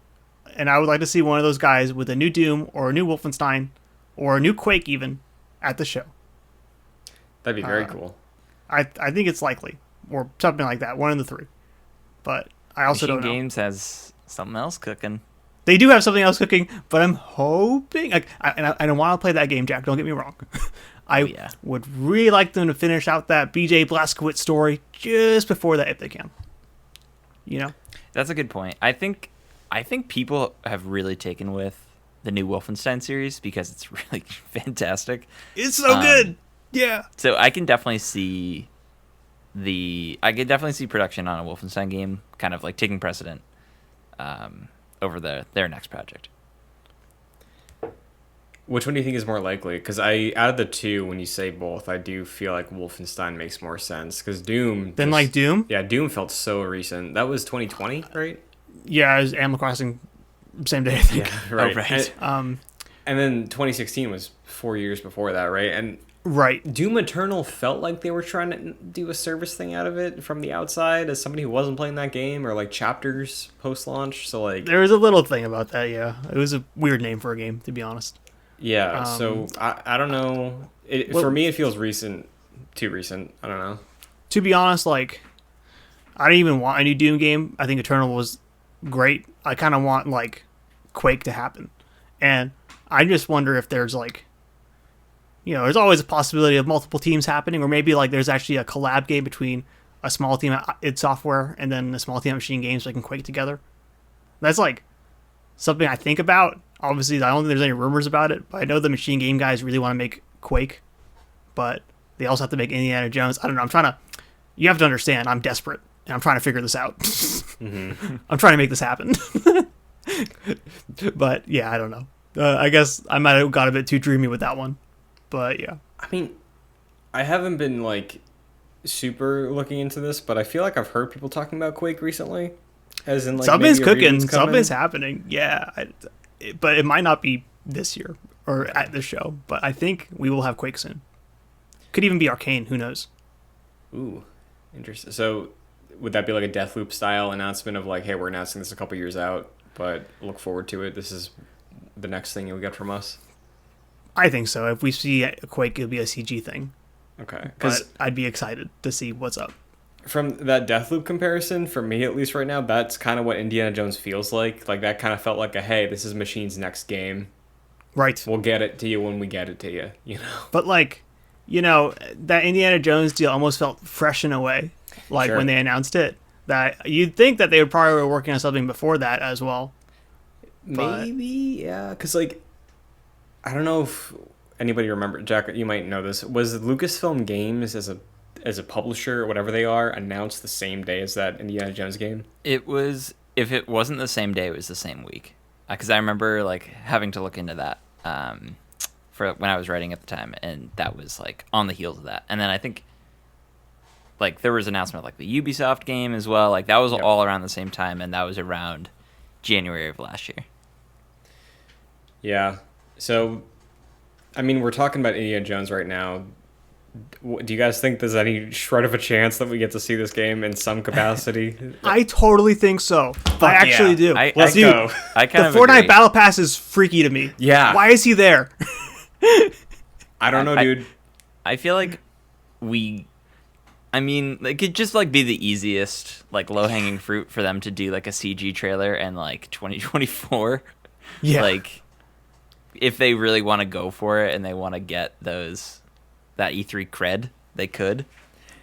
and I would like to see one of those guys with a new Doom or a new Wolfenstein or a new Quake even at the show. That'd be very cool. I think it's likely, or something like that, one of the three. But I also Machine don't know. Games has something else cooking. They do have something else cooking, but I'm hoping. I don't want to play that game, Jack. Don't get me wrong. I would really like them to finish out that BJ Blazkowicz story just before that, if they can. That's a good point. I think people have really taken with the new Wolfenstein series because it's really fantastic. It's so good. Yeah. So I can definitely see production on a Wolfenstein game kind of taking precedent over their next project. Which one do you think is more likely? Because out of the two, when you say both, I do feel like Wolfenstein makes more sense. Because Doom... Doom? Yeah, Doom felt so recent. That was 2020, right? Yeah, it was Animal Crossing same day, I think. Yeah, right. Oh, right. And then 2016 was 4 years before that, right? And right. Doom Eternal felt like they were trying to do a service thing out of it from the outside as somebody who wasn't playing that game, or chapters post-launch. So there was a little thing about that, yeah. It was a weird name for a game, to be honest. Yeah, so I don't know. For me, it feels recent. Too recent. I don't know. To be honest, I don't even want a new Doom game. I think Eternal was great. I kind of want, Quake to happen. And I just wonder if there's, there's always a possibility of multiple teams happening, or maybe, there's actually a collab game between a small team at id Software and then a small team at Machine Games so they can Quake together. That's, something I think about. Obviously, I don't think there's any rumors about it, but I know the Machine Game guys really want to make Quake, but they also have to make Indiana Jones. I don't know. You have to understand, I'm desperate, and I'm trying to figure this out. Mm-hmm. I'm trying to make this happen. But, yeah, I don't know. I guess I might have got a bit too dreamy with that one, but yeah. I mean, I haven't been, super looking into this, but I feel like I've heard people talking about Quake recently. As in, something's maybe a cooking, reboot's coming. something's happening, yeah. But it might not be this year or at this show. But I think we will have Quake soon. Could even be Arcane. Who knows? Ooh, interesting. So, would that be a Deathloop style announcement of hey, we're announcing this a couple years out, but look forward to it. This is the next thing you'll get from us. I think so. If we see a Quake, it'll be a CG thing. Okay, but I'd be excited to see what's up. From that Deathloop comparison, for me at least right now, that's kind of what Indiana Jones feels like. That kind of felt like hey, this is Machine's next game. Right. We'll get it to you when we get it to you, But that Indiana Jones deal almost felt fresh in a way. Sure. When they announced it. That you'd think that they would probably were working on something before that as well. Maybe, yeah. Because, I don't know if anybody remember, Jack, you might know this. Was Lucasfilm Games as a publisher or whatever they are announced the same day as that Indiana Jones game? It was, if it wasn't the same day, it was the same week. Because I remember having to look into that for when I was writing at the time, and that was like on the heels of that. And then I think like there was an announcement of like the Ubisoft game as well. Like that was all around the same time, and that was around January of last year. Yeah. So, I mean, we're talking about Indiana Jones right now. Do you guys think there's any shred of a chance that we get to see this game in some capacity? I totally think so. I actually do. Let's go. I kind the of Fortnite agree. Battle Pass is freaky to me. Yeah. Why is he there? I don't know, dude. I feel like I mean, it could just like be the easiest, like low hanging fruit for them to do like a CG trailer and like 2024. Yeah. Like, if they really want to go for it and they want to get that E3 cred, they could.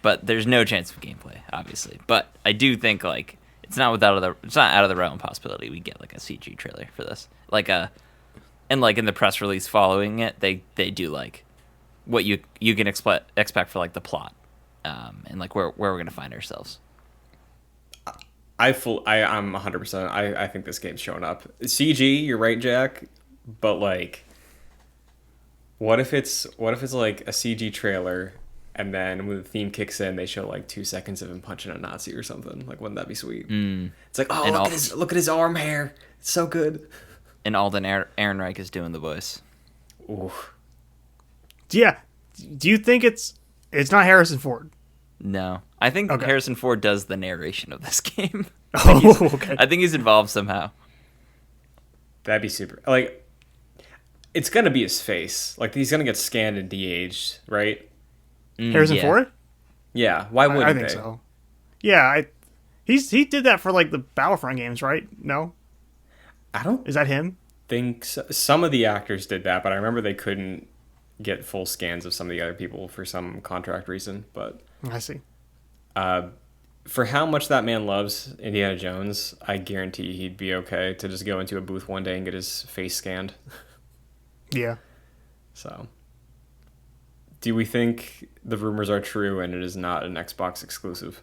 But there's no chance of gameplay, obviously. But I do think like it's not out of the realm of possibility we get like a CG trailer for this. And like in the press release following it, they do like what you can expect for like the plot. And like where we're gonna find ourselves. I'm 100%. I think this game's showing up. CG, you're right, Jack. But like, what if it's like a CG trailer, and then when the theme kicks in, they show like 2 seconds of him punching a Nazi or something? Like, wouldn't that be sweet? It's like, oh, look at his arm hair. It's so good. And Alden Ehrenreich is doing the voice. Ooh. Yeah. Do you think it's not Harrison Ford? No, I think Harrison Ford does the narration of this game. Okay. I think he's involved somehow. That'd be super. Like, it's gonna be his face. Like, he's gonna get scanned and de-aged, right? Harrison Ford? Yeah. Why wouldn't I think they? so. Yeah, he did that for like the Battlefront games, right? No, I don't is that him? think so. Some of the actors did that, but I remember they couldn't get full scans of some of the other people for some contract reason. But I see. for how much that man loves Indiana Jones, I guarantee he'd be okay to just go into a booth one day and get his face scanned. Yeah. So, do we think the rumors are true and it is not an Xbox exclusive?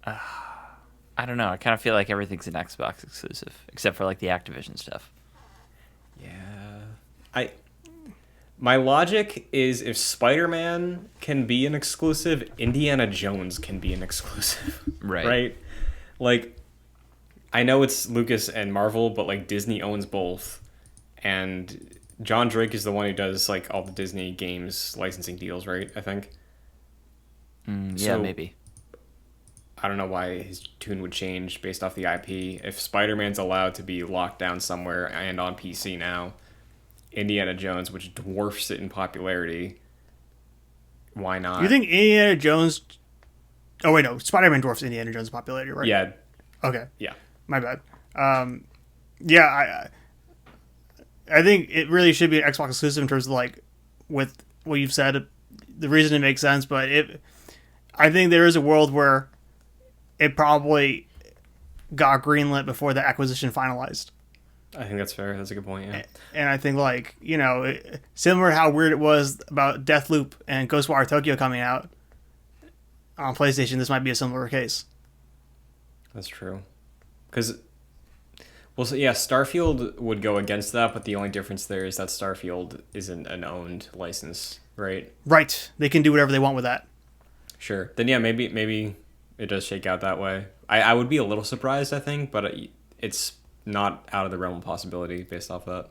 I don't know. I kind of feel like everything's an Xbox exclusive, except for like the Activision stuff. Yeah. My logic is if Spider-Man can be an exclusive, Indiana Jones can be an exclusive. Right. Right? Like, I know it's Lucas and Marvel, but like Disney owns both. And John Drake is the one who does like all the Disney games licensing deals, right? I think. Yeah, So, maybe. I don't know why his tune would change based off the IP. If Spider-Man's allowed to be locked down somewhere and on PC now, Indiana Jones, which dwarfs it in popularity, why not? You think Indiana Jones? Oh wait, no. Spider-Man dwarfs Indiana Jones' popularity, right? Yeah. Okay. Yeah. My bad. Yeah, I think it really should be an Xbox exclusive in terms of like with what you've said. The reason it makes sense, but I think there is a world where it probably got greenlit before the acquisition finalized. I think that's fair. That's a good point, yeah. And I think, like, you know, similar to how weird it was about Deathloop and Ghostwire Tokyo coming out on PlayStation, this might be a similar case. That's true. Because, well, so, yeah, Starfield would go against that, but the only difference there is that Starfield isn't an owned license, right? Right. They can do whatever they want with that. Sure. Then, yeah, maybe it does shake out that way. I would be a little surprised, I think, but it's not out of the realm of possibility based off that.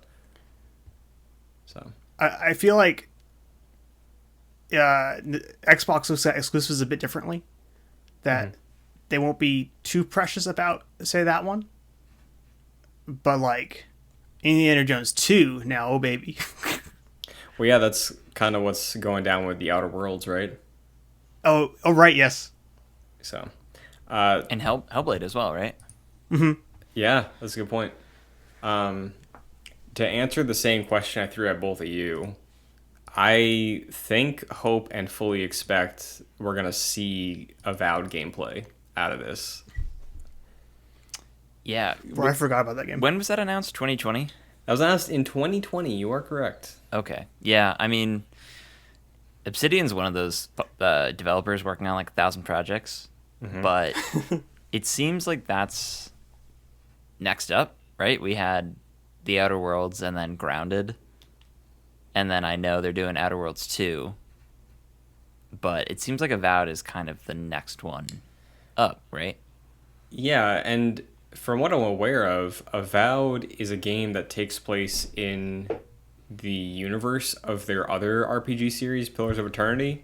So I feel like Xbox looks at exclusives a bit differently. That they won't be too precious about, say, that one. But, like, Indiana Jones 2, now, oh, baby. well, yeah, that's kind of what's going down with the Outer Worlds, right? Oh, right, yes. So, And Hellblade as well, right? Mm-hmm. Yeah, that's a good point. To answer the same question I threw at both of you, I think, hope, and fully expect we're going to see Avowed gameplay out of this. Yeah. Well, I forgot about that game. When was that announced? 2020? That was announced in 2020. You are correct. Okay. Yeah, I mean, Obsidian's one of those developers working on like 1,000 projects, but it seems like that's next up, right? We had The Outer Worlds and then Grounded. And then I know they're doing Outer Worlds 2. But it seems like Avowed is kind of the next one up, right? Yeah, and from what I'm aware of, Avowed is a game that takes place in the universe of their other RPG series, Pillars of Eternity.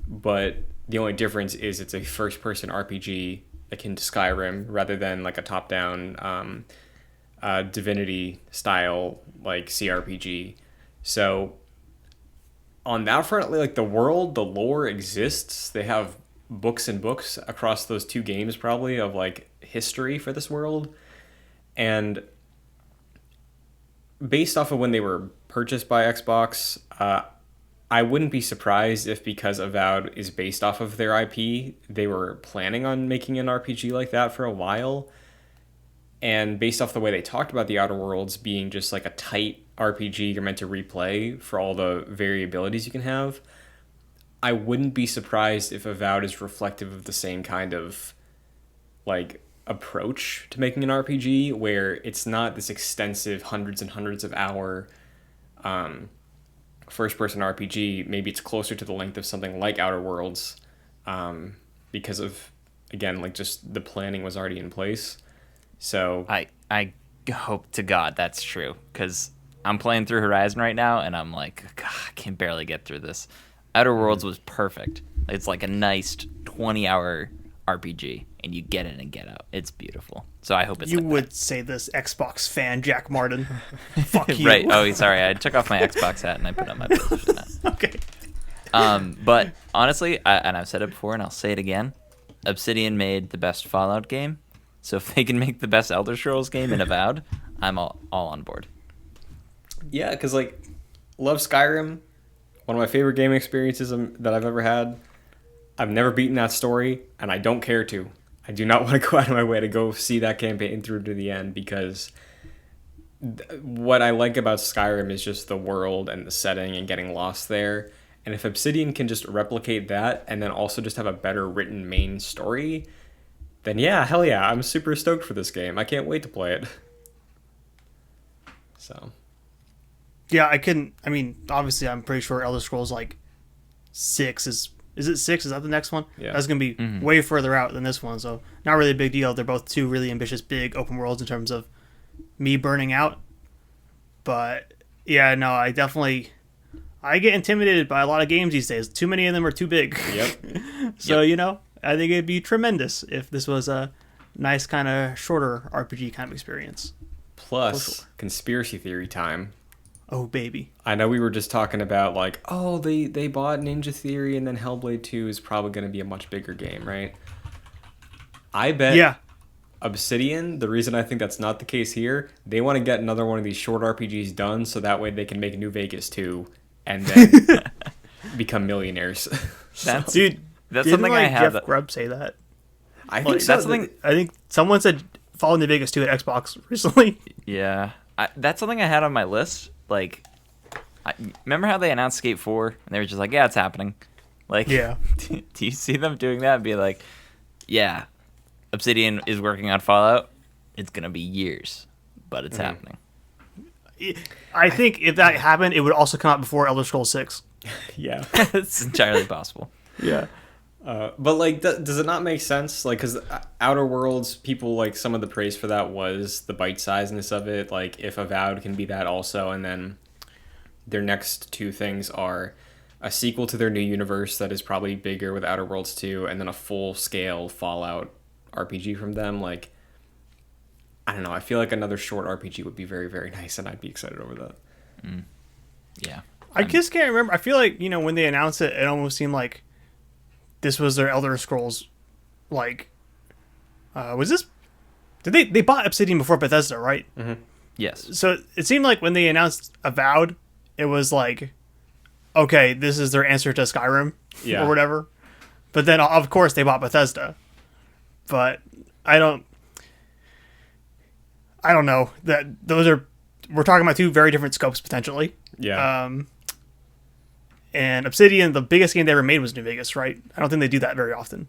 But the only difference is it's a first-person RPG akin to Skyrim rather than like a top-down Divinity style like CRPG. So on that front, like the world, the lore exists. They have books and books across those two games probably of like history for this world. And based off of when they were purchased by Xbox, I wouldn't be surprised if because Avowed is based off of their IP, they were planning on making an RPG like that for a while. And based off the way they talked about the Outer Worlds being just like a tight RPG you're meant to replay for all the variabilities you can have, I wouldn't be surprised if Avowed is reflective of the same kind of like approach to making an RPG where it's not this extensive hundreds and hundreds of hour first person RPG. Maybe it's closer to the length of something like Outer Worlds because of, again, like just the planning was already in place. So I hope to God that's true, because I'm playing through Horizon right now, and I'm like, God, I can barely get through this. Outer Worlds was perfect. It's like a nice 20-hour RPG, and you get in and get out. It's beautiful. So I hope it's You like would that. say this, Xbox fan Jack Martin. Fuck you. Right. Oh, sorry. I took off my Xbox hat and I put on my PlayStation hat. Okay. But honestly, and I've said it before and I'll say it again, Obsidian made the best Fallout game. So if they can make the best Elder Scrolls game in Avowed, I'm all on board. yeah, because like love Skyrim, one of my favorite gaming experiences that I've ever had. I've never beaten that story, and I don't care to. I do not want to go out of my way to go see that campaign through to the end, because what I like about Skyrim is just the world and the setting and getting lost there. And if Obsidian can just replicate that and then also just have a better written main story, then yeah, hell yeah, I'm super stoked for this game. I can't wait to play it. So, Yeah, I mean, obviously, I'm pretty sure Elder Scrolls like 6 is it 6? Is that the next one? Yeah. That's gonna be way further out than this one, so not really a big deal. They're both two really ambitious, big open worlds in terms of me burning out. But yeah, no, I get intimidated by a lot of games these days. Too many of them are too big. yep. So I think it'd be tremendous if this was a nice kind of shorter RPG kind of experience. Plus, conspiracy theory time. Oh baby. I know we were just talking about like, oh, they bought Ninja Theory and then Hellblade 2 is probably going to be a much bigger game, right? I bet Yeah. Obsidian, the reason I think that's not the case here, they want to get another one of these short RPGs done so that way they can make New Vegas 2 and then become millionaires. That's Dude, that's didn't something like I have. Jeff Grubb say that? I think Like, so. that's something. I think someone said Fallout New Vegas 2 at Xbox recently. Yeah, that's something I had on my list. Like, remember how they announced Skate 4 and they were just like, yeah, it's happening. Like, Yeah. do you see them doing that and be like, yeah, Obsidian is working on Fallout. It's gonna be years, but it's happening. I think if that happened, it would also come out before Elder Scrolls 6. Yeah. It's entirely possible. Yeah. But like, does it not make sense? Like, because Outer Worlds, people like some of the praise for that was the bite sizeness of it. Like, if Avowed can be that also, and then their next two things are a sequel to their new universe that is probably bigger with Outer Worlds 2, and then a full scale Fallout RPG from them. Like, I don't know. I feel like another short RPG would be very, very nice, and I'd be excited over that. Yeah. I just can't remember. I feel like, when they announced it, it almost seemed like this was their Elder Scrolls, like, was this, they bought Obsidian before Bethesda, right? Yes. So it seemed like when they announced Avowed, it was like, okay, this is their answer to Skyrim Yeah. or whatever. But then, of course, they bought Bethesda. But I don't know that we're talking about two very different scopes potentially. Yeah. And Obsidian, the biggest game they ever made was New Vegas, right? I don't think they do that very often.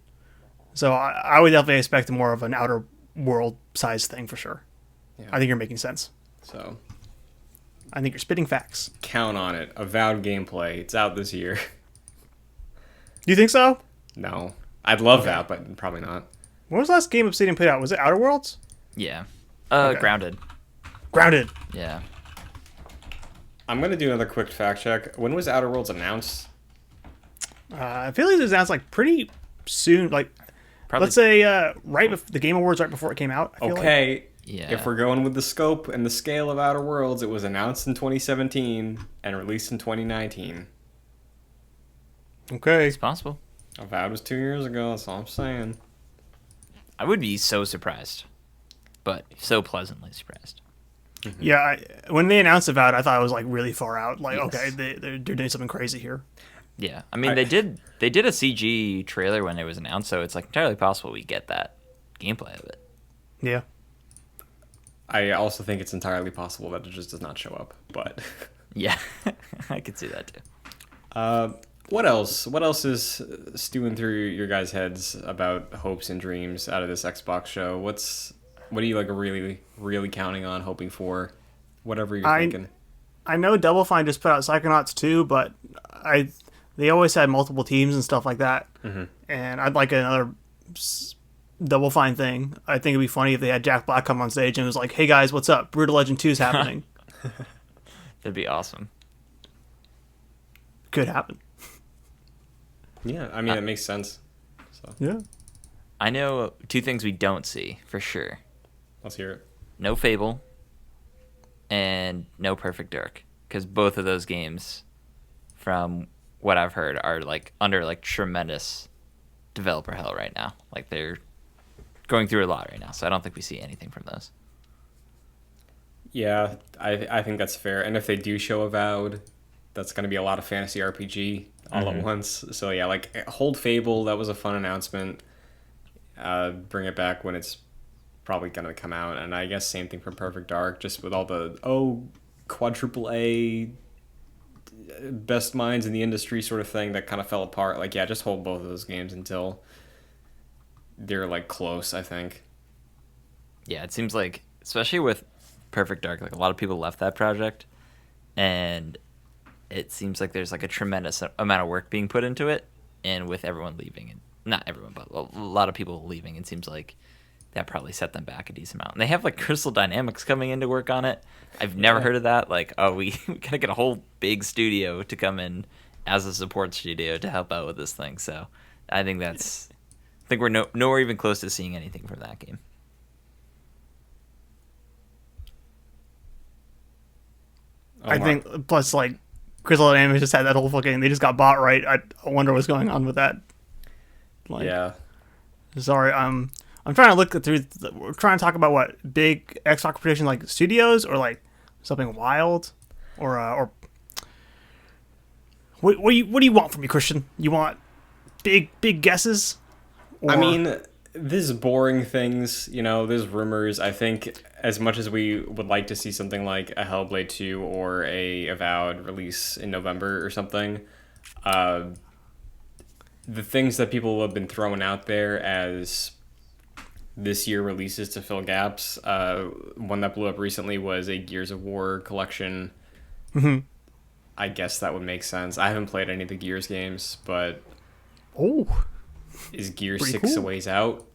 So I would definitely expect more of an Outer World size thing for sure. Yeah. I think you're making sense. So I think you're spitting facts. count on it. Avowed gameplay. It's out this year. Do you think so? No. I'd love that, but probably not. When was the last game Obsidian put out? Was it Outer Worlds? Yeah. Okay. Grounded. Grounded. Yeah. I'm going to do another quick fact check. When was Outer Worlds announced? I feel like it was announced like pretty soon. Like, Probably. let's say the Game Awards right before it came out. I feel like. Okay. Yeah. If we're going with the scope and the scale of Outer Worlds, it was announced in 2017 and released in 2019. Okay. It's possible. Avowed was 2 years ago. That's all I'm saying. I would be so surprised, but so pleasantly surprised. Yeah, when they announced Avowed, I thought it was like really far out. Like, Yes. okay, they're doing something crazy here. Yeah, I mean they did a CG trailer when it was announced, so it's like entirely possible we get that gameplay of it. Yeah. I also think it's entirely possible that it just does not show up. But Yeah, I could see that too. what else? What else is stewing through your guys' heads about hopes and dreams out of this Xbox show? What are you like really, really counting on, hoping for? Whatever you're thinking. I know Double Fine just put out Psychonauts 2, but they always had multiple teams and stuff like that. Mm-hmm. And I'd like another Double Fine thing. I think it'd be funny if they had Jack Black come on stage and was like, "Hey guys, what's up? Brutal Legend 2 is happening." That'd be awesome. Could happen. Yeah, I mean, it makes sense. So Yeah. I know two things we don't see for sure: let's hear it. no Fable, and no Perfect Dark, because both of those games, from what I've heard, are like under like tremendous developer hell right now. Like they're going through a lot right now, so I don't think we see anything from those. Yeah, I think that's fair. And if they do show Avowed, that's going to be a lot of fantasy RPG all at once. So yeah, like hold Fable. That was a fun announcement. Bring it back when it's probably going to come out. And I guess same thing for Perfect Dark, just with all the quadruple A best minds in the industry sort of thing that kind of fell apart. Like yeah, just hold both of those games until they're like close, I think. Yeah, it seems like, especially with Perfect Dark, like a lot of people left that project, and it seems like there's like a tremendous amount of work being put into it, and with everyone leaving, and not everyone, but a lot of people leaving, it seems like that probably set them back a decent amount. And they have like Crystal Dynamics coming in to work on it. I've never heard of that. Like, we gotta get a whole big studio to come in as a support studio to help out with this thing. So I think we're nowhere even close to seeing anything from that game. I think, plus, like, Crystal Dynamics just had that whole fucking, they just got bought, right? I wonder what's going on with that. Like, yeah. Sorry, I'm trying to look through, we're trying to talk about what, big Xbox prediction, like, studios, or, like, something wild? Or what do you want from me, Christian? You want big guesses? I mean, there's boring things, there's rumors. I think as much as we would like to see something like a Hellblade 2 or a Avowed release in November or something, the things that people have been throwing out there as this year releases to fill gaps, one that blew up recently was a Gears of War collection. Mm-hmm. I guess that would make sense. I haven't played any of the Gears games, but is Gears Pretty 6 a cool. ways out?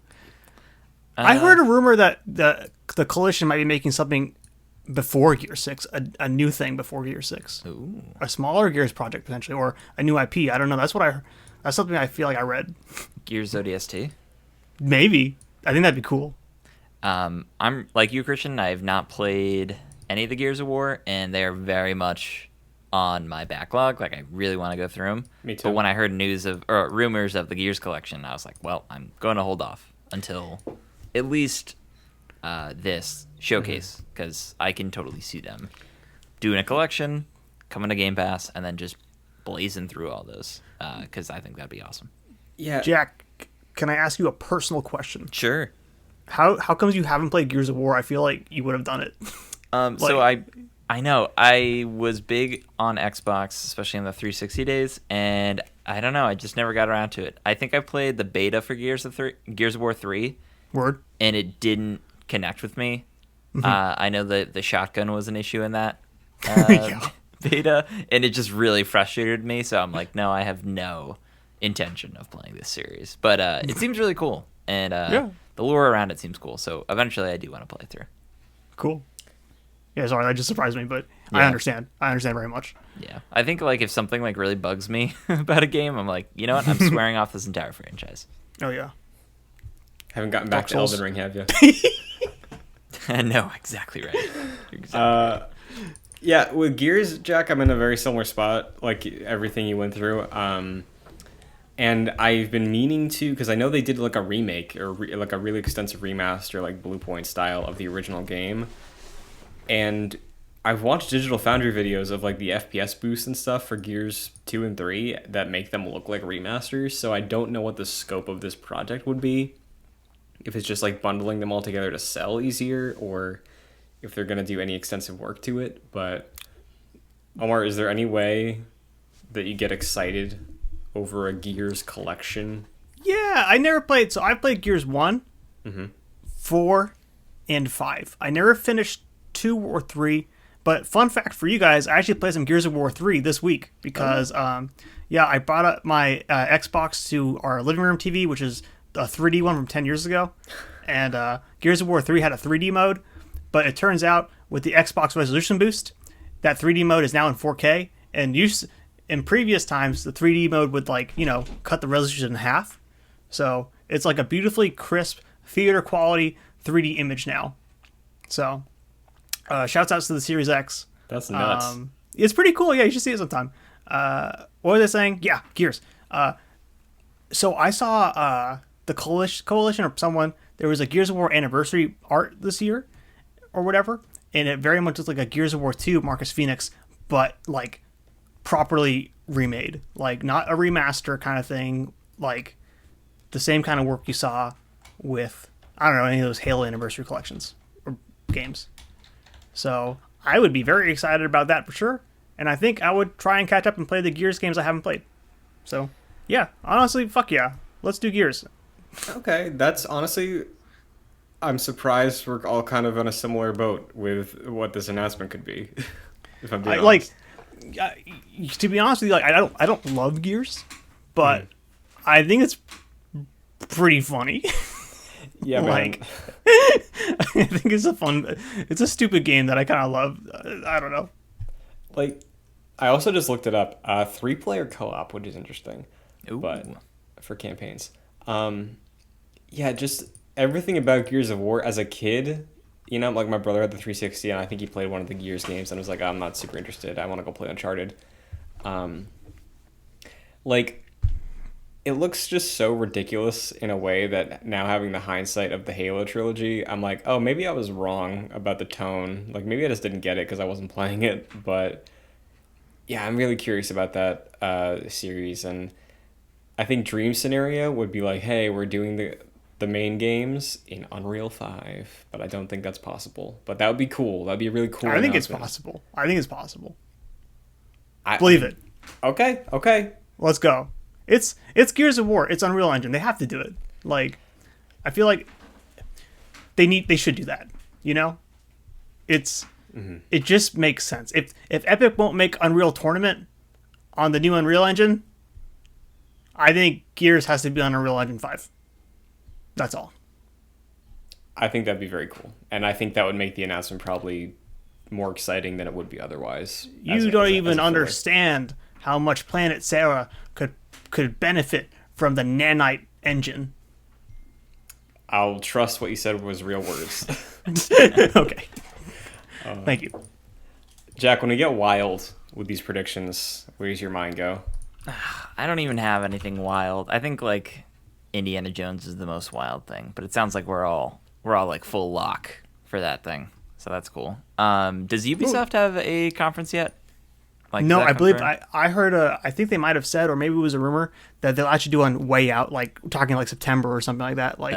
I heard a rumor that the Coalition might be making something before Gear 6, a new thing before Gear 6. Ooh. A smaller Gears project, potentially, or a new IP. I don't know. That's something I feel like I read. Gears ODST? Maybe. I think that'd be cool. I'm like you, Christian. I have not played any of the Gears of War, and they're very much on my backlog. Like, I really want to go through them. Me too. But when I heard rumors of the Gears collection, I was like, well, I'm going to hold off until at least this showcase, because I can totally see them doing a collection, coming to Game Pass, and then just blazing through all those, because I think that'd be awesome. Yeah. Jack, can I ask you a personal question? Sure. How comes you haven't played Gears of War? I feel like you would have done it. So I know I was big on Xbox, especially in the 360 days, and I don't know, I just never got around to it. I think I played the beta for Gears of War 3, Word. and it didn't connect with me. I know that the shotgun was an issue in that Yeah. beta, and it just really frustrated me. So I'm like, no, I have no intention of playing this series. But it seems really cool, and Yeah. the lore around it seems cool. So eventually, I do want to play through. Cool. Yeah, sorry, that just surprised me, but I Yeah. understand. I understand very much. Yeah, I think like if something like really bugs me about a game, I'm like, you know what? I'm swearing off this entire franchise. Oh yeah. Haven't gotten back Dark to Souls. Elden Ring, have you? No, exactly right. You're exactly right. Yeah, with Gears, Jack, I'm in a very similar spot, like everything you went through. And I've been meaning to, because I know they did like a remake or like a really extensive remaster, like Blue Point style of the original game. And I've watched Digital Foundry videos of like the FPS boosts and stuff for Gears 2 and 3 that make them look like remasters. So I don't know what the scope of this project would be. If it's just like bundling them all together to sell easier, or if they're going to do any extensive work to it. But Omar, is there any way that you get excited over a Gears collection? Yeah, I never played. So I played Gears 1, 4, and 5. I never finished 2 or 3. But fun fact for you guys, I actually played some Gears of War 3 this week because, I brought up my Xbox to our living room TV, which is a 3D one from 10 years ago. And Gears of War 3 had a 3D mode, but it turns out with the Xbox resolution boost, that 3D mode is now in 4K. And in previous times, the 3D mode would cut the resolution in half. So it's like a beautifully crisp theater quality 3D image now. So shouts outs to the Series X. That's nuts. It's pretty cool. Yeah, you should see it sometime. What were they saying? Yeah, Gears. So I saw the coalition or someone. There was a Gears of War anniversary art this year, or whatever, and it very much looks like a Gears of War 2 Marcus Phoenix, but like properly remade, like not a remaster kind of thing, like the same kind of work you saw with any of those Halo anniversary collections or games. So I would be very excited about that for sure, and I think I would try and catch up and play the Gears games I haven't played. So yeah, honestly, fuck yeah, let's do Gears. Okay, that's honestly, I'm surprised we're all kind of on a similar boat with what this announcement could be. If I'm being honest. To be honest with you, I don't love Gears, but I think it's pretty funny. Yeah, man. I think it's a stupid game that I kind of love. I don't know. Like, I also just looked it up. 3-player co-op, which is interesting. Ooh. But for campaigns. Yeah, just everything about Gears of War as a kid, like my brother had the 360 and I think he played one of the Gears games and was like, I'm not super interested. I want to go play Uncharted. It looks just so ridiculous in a way that now having the hindsight of the Halo trilogy, I'm like, oh, maybe I was wrong about the tone. Like, maybe I just didn't get it because I wasn't playing it. But yeah, I'm really curious about that series. And I think Dream Scenario would be like, hey, we're doing the main games in Unreal 5. But I don't think that's possible. But that would be cool. That would be a really cool I think it's announcement. possible. Believe it. Okay. Let's go. It's Gears of War. It's Unreal Engine. They have to do it. Like, I feel like they should do that. It just makes sense. If Epic won't make Unreal Tournament on the new Unreal Engine, I think Gears has to be on Unreal Engine 5. That's all. I think that'd be very cool. And I think that would make the announcement probably more exciting than it would be otherwise. You don't even understand how much Planet Sarah could benefit from the nanite engine. I'll trust what you said was real words. Okay. Thank you. Jack, when we get wild with these predictions, where does your mind go? I don't even have anything wild. I think like Indiana Jones is the most wild thing, but it sounds like we're all like full lock for that thing. So that's cool. Does Ubisoft have a conference yet? Like, no, I believe I heard I think they might have said, or maybe it was a rumor, that they'll actually do on Way Out, like talking like September or something like that. Like,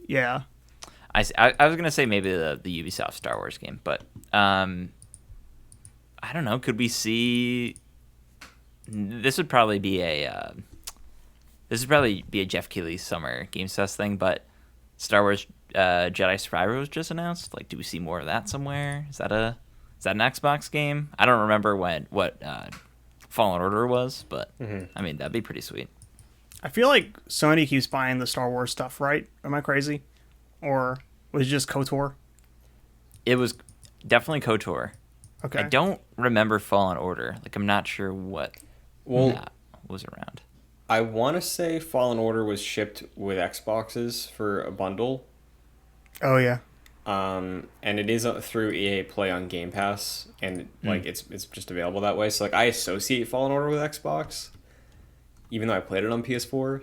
yeah. I was gonna say maybe the Ubisoft Star Wars game, but I don't know. Could we see? This would probably be a Jeff Keighley Summer Games Fest thing, but Star Wars Jedi Survivor was just announced. Like, do we see more of that somewhere? Is that an Xbox game? I don't remember what Fallen Order was, but I mean that'd be pretty sweet. I feel like Sony keeps buying the Star Wars stuff, right? Am I crazy? Or was it just KOTOR? It was definitely KOTOR. Okay. I don't remember Fallen Order. Like, I'm not sure what that was around. I want to say Fallen Order was shipped with Xboxes for a bundle. Oh yeah. And it is through EA Play on Game Pass, and like it's just available that way. So like I associate Fallen Order with Xbox, even though I played it on PS4.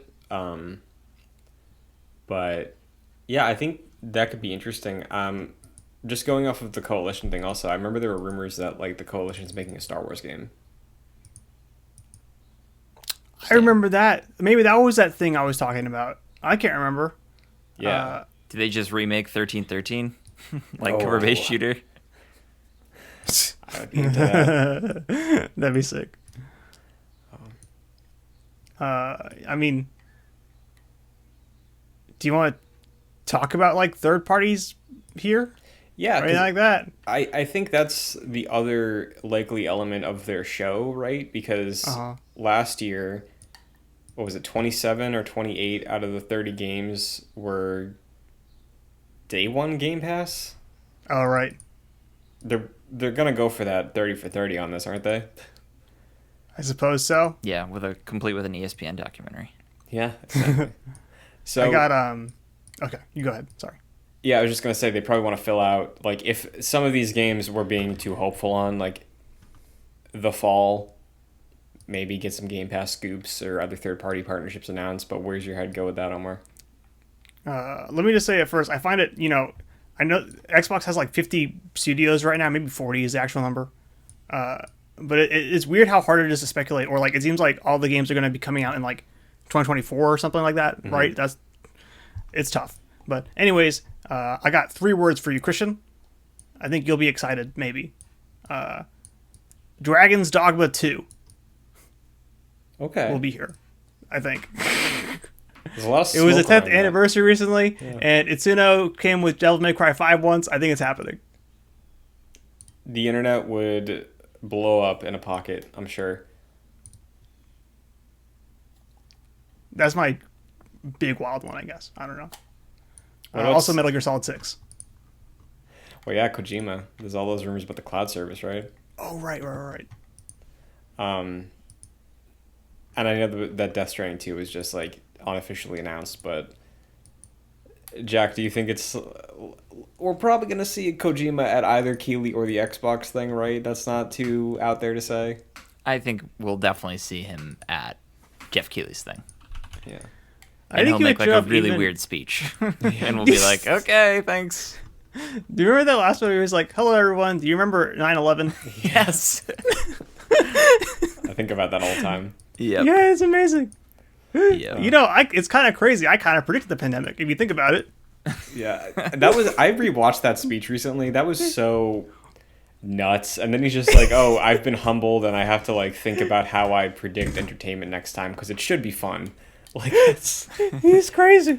But yeah, I think that could be interesting. Just going off of the Coalition thing, also, I remember there were rumors that like the Coalition's making a Star Wars game. I remember that. Maybe that was that thing I was talking about. I can't remember. Yeah. Did they just remake 1313? Like cover-based shooter? I would be into that. That'd be sick. I mean, do you want to talk about like third parties here? Yeah, Or anything like that? I think that's the other likely element of their show, right? Because last year, what was it, 27 or 28 out of the 30 games were day one Game Pass? Oh, right. They're gonna go for that 30 for 30 on this, aren't they? I suppose so. Yeah, complete with an ESPN documentary. Yeah, exactly. So I got okay, you go ahead. Sorry. yeah, I was just gonna say they probably want to fill out, like, if some of these games we're being too hopeful on, like the fall, maybe get some Game Pass scoops or other third party partnerships announced. But where's your head go with that, Omar? Let me just say at first, I find it, I know Xbox has like 50 studios right now, maybe 40 is the actual number. But it's weird how hard it is to speculate, or like it seems like all the games are going to be coming out in like 2024 or something like that, right? It's tough. But anyways, I got 3 words for you, Christian. I think you'll be excited, maybe. Dragon's Dogma 2 Okay. will be here, I think. There's a lot of It was the smoke 10th around that. anniversary recently, and Itsuno came with Devil May Cry 5 once. I think it's happening. The internet would blow up in a pocket, I'm sure. That's my big wild one, I guess. I don't know. What Also else? Metal Gear Solid 6. Well, yeah, Kojima. There's all those rumors about the cloud service, right? Oh, right. And I know that Death Stranding 2 was just like unofficially announced, but Jack, do you think we're probably going to see Kojima at either Keighley or the Xbox thing, right? That's not too out there to say. I think we'll definitely see him at Jeff Keighley's thing. Yeah. And he'll make like a really weird speach. And we'll be like, okay, thanks. Do you remember that last one where he was like, hello, everyone. Do you remember 9/11? Yes. I think about that all the time. Yep. Yeah, it's amazing. Yeah. It's kind of crazy. I kind of predicted the pandemic, if you think about it. Yeah. I rewatched that speech recently. That was so nuts. And then he's just like, oh, I've been humbled and I have to like think about how I predict entertainment next time because it should be fun. Like, He's crazy.